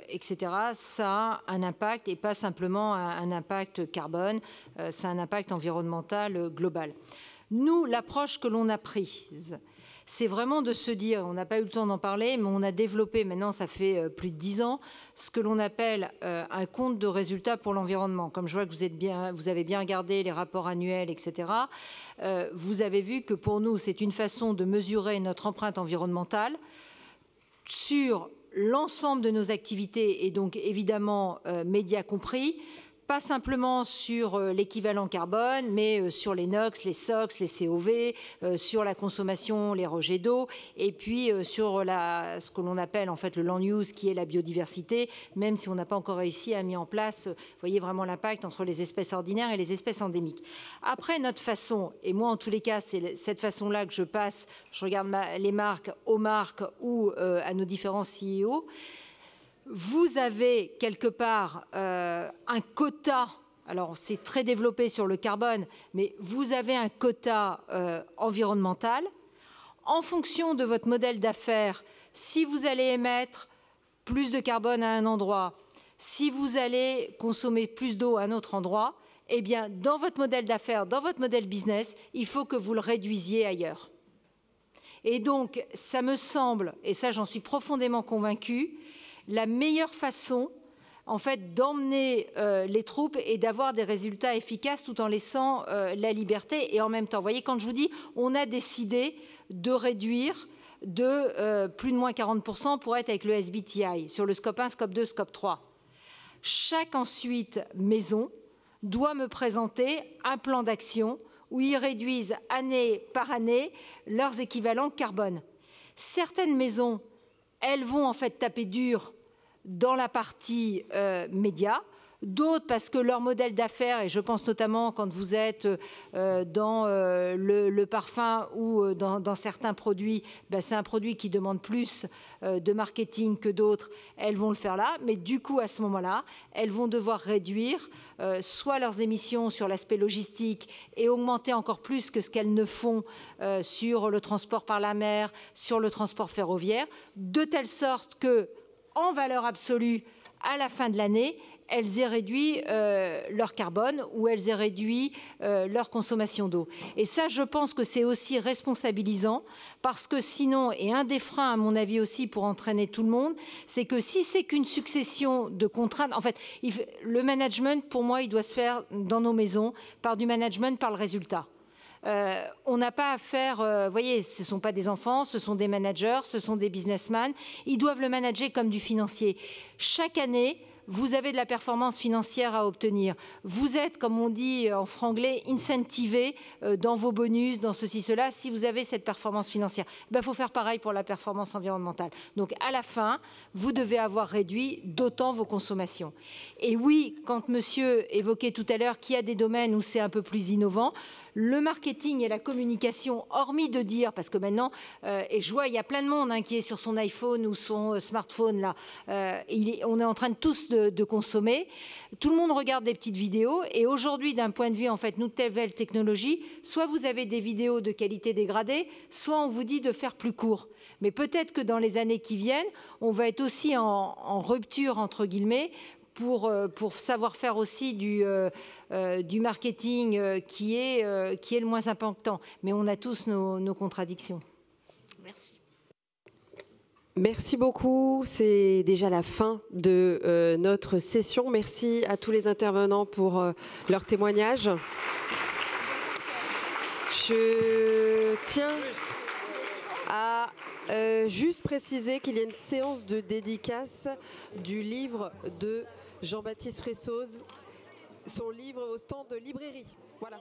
etc., ça a un impact et pas simplement un impact carbone, c'est un impact environnemental global. Nous, l'approche que l'on a prise, c'est vraiment de se dire, on n'a pas eu le temps d'en parler, mais on a développé, maintenant ça fait plus de 10 ans, ce que l'on appelle un compte de résultats pour l'environnement. Comme je vois que vous avez bien regardé les rapports annuels, etc., vous avez vu que pour nous, c'est une façon de mesurer notre empreinte environnementale sur l'ensemble de nos activités et donc évidemment médias compris, pas simplement sur l'équivalent carbone, mais sur les NOx, les SOx, les COV, sur la consommation, les rejets d'eau, et puis sur ce que l'on appelle en fait le land use, qui est la biodiversité, même si on n'a pas encore réussi à mettre en place, vous voyez vraiment l'impact entre les espèces ordinaires et les espèces endémiques. Après, notre façon, et moi en tous les cas, c'est cette façon-là que je passe, je regarde les marques aux marques ou à nos différents CEO, vous avez quelque part un quota, alors c'est très développé sur le carbone, mais vous avez un quota environnemental. En fonction de votre modèle d'affaires, si vous allez émettre plus de carbone à un endroit, si vous allez consommer plus d'eau à un autre endroit, eh bien, dans votre modèle d'affaires, dans votre modèle business, il faut que vous le réduisiez ailleurs. Et donc, ça me semble, et ça j'en suis profondément convaincue, la meilleure façon, en fait, d'emmener les troupes et d'avoir des résultats efficaces tout en laissant la liberté. Et en même temps, vous voyez, quand je vous dis, on a décidé de réduire de plus de moins 40% pour être avec le SBTI, sur le scope 1, scope 2, scope 3. Chaque ensuite maison doit me présenter un plan d'action où ils réduisent année par année leurs équivalents carbone. Certaines maisons, elles vont en fait taper dur dans la partie média, d'autres parce que leur modèle d'affaires, et je pense notamment quand vous êtes dans le parfum ou dans certains produits, ben c'est un produit qui demande plus de marketing que d'autres, elles vont le faire là, mais du coup à ce moment-là, elles vont devoir réduire soit leurs émissions sur l'aspect logistique et augmenter encore plus que ce qu'elles ne font sur le transport par la mer, sur le transport ferroviaire, de telle sorte que, en valeur absolue, à la fin de l'année, elles aient réduit leur carbone ou elles aient réduit leur consommation d'eau. Et ça, je pense que c'est aussi responsabilisant parce que sinon, et un des freins à mon avis aussi pour entraîner tout le monde, c'est que si c'est qu'une succession de contraintes, en fait, le management, pour moi, il doit se faire dans nos maisons par du management, par le résultat. On n'a pas à faire, vous voyez, ce ne sont pas des enfants, ce sont des managers, ce sont des businessmen. Ils doivent le manager comme du financier. Chaque année, vous avez de la performance financière à obtenir. Vous êtes, comme on dit en franglais, incentivé dans vos bonus, dans ceci, cela, si vous avez cette performance financière. Il faut faire pareil pour la performance environnementale. Donc, à la fin, vous devez avoir réduit d'autant vos consommations. Et oui, quand monsieur évoquait tout à l'heure qu'il y a des domaines où c'est un peu plus innovant, le marketing et la communication, hormis de dire, parce que maintenant, et je vois, il y a plein de monde qui est sur son iPhone ou son smartphone, là, on est en train de tous de consommer. Tout le monde regarde des petites vidéos et aujourd'hui, d'un point de vue, en fait, nouvelle technologie, soit vous avez des vidéos de qualité dégradée, soit on vous dit de faire plus court. Mais peut-être que dans les années qui viennent, on va être aussi en rupture, entre guillemets, pour savoir faire aussi du marketing qui est le moins important. Mais on a tous nos contradictions. Merci. Merci beaucoup. C'est déjà la fin de notre session. Merci à tous les intervenants pour leur témoignage. Je tiens à Juste préciser qu'il y a une séance de dédicace du livre de Jean-Baptiste Fressoz, son livre au stand de librairie. Voilà.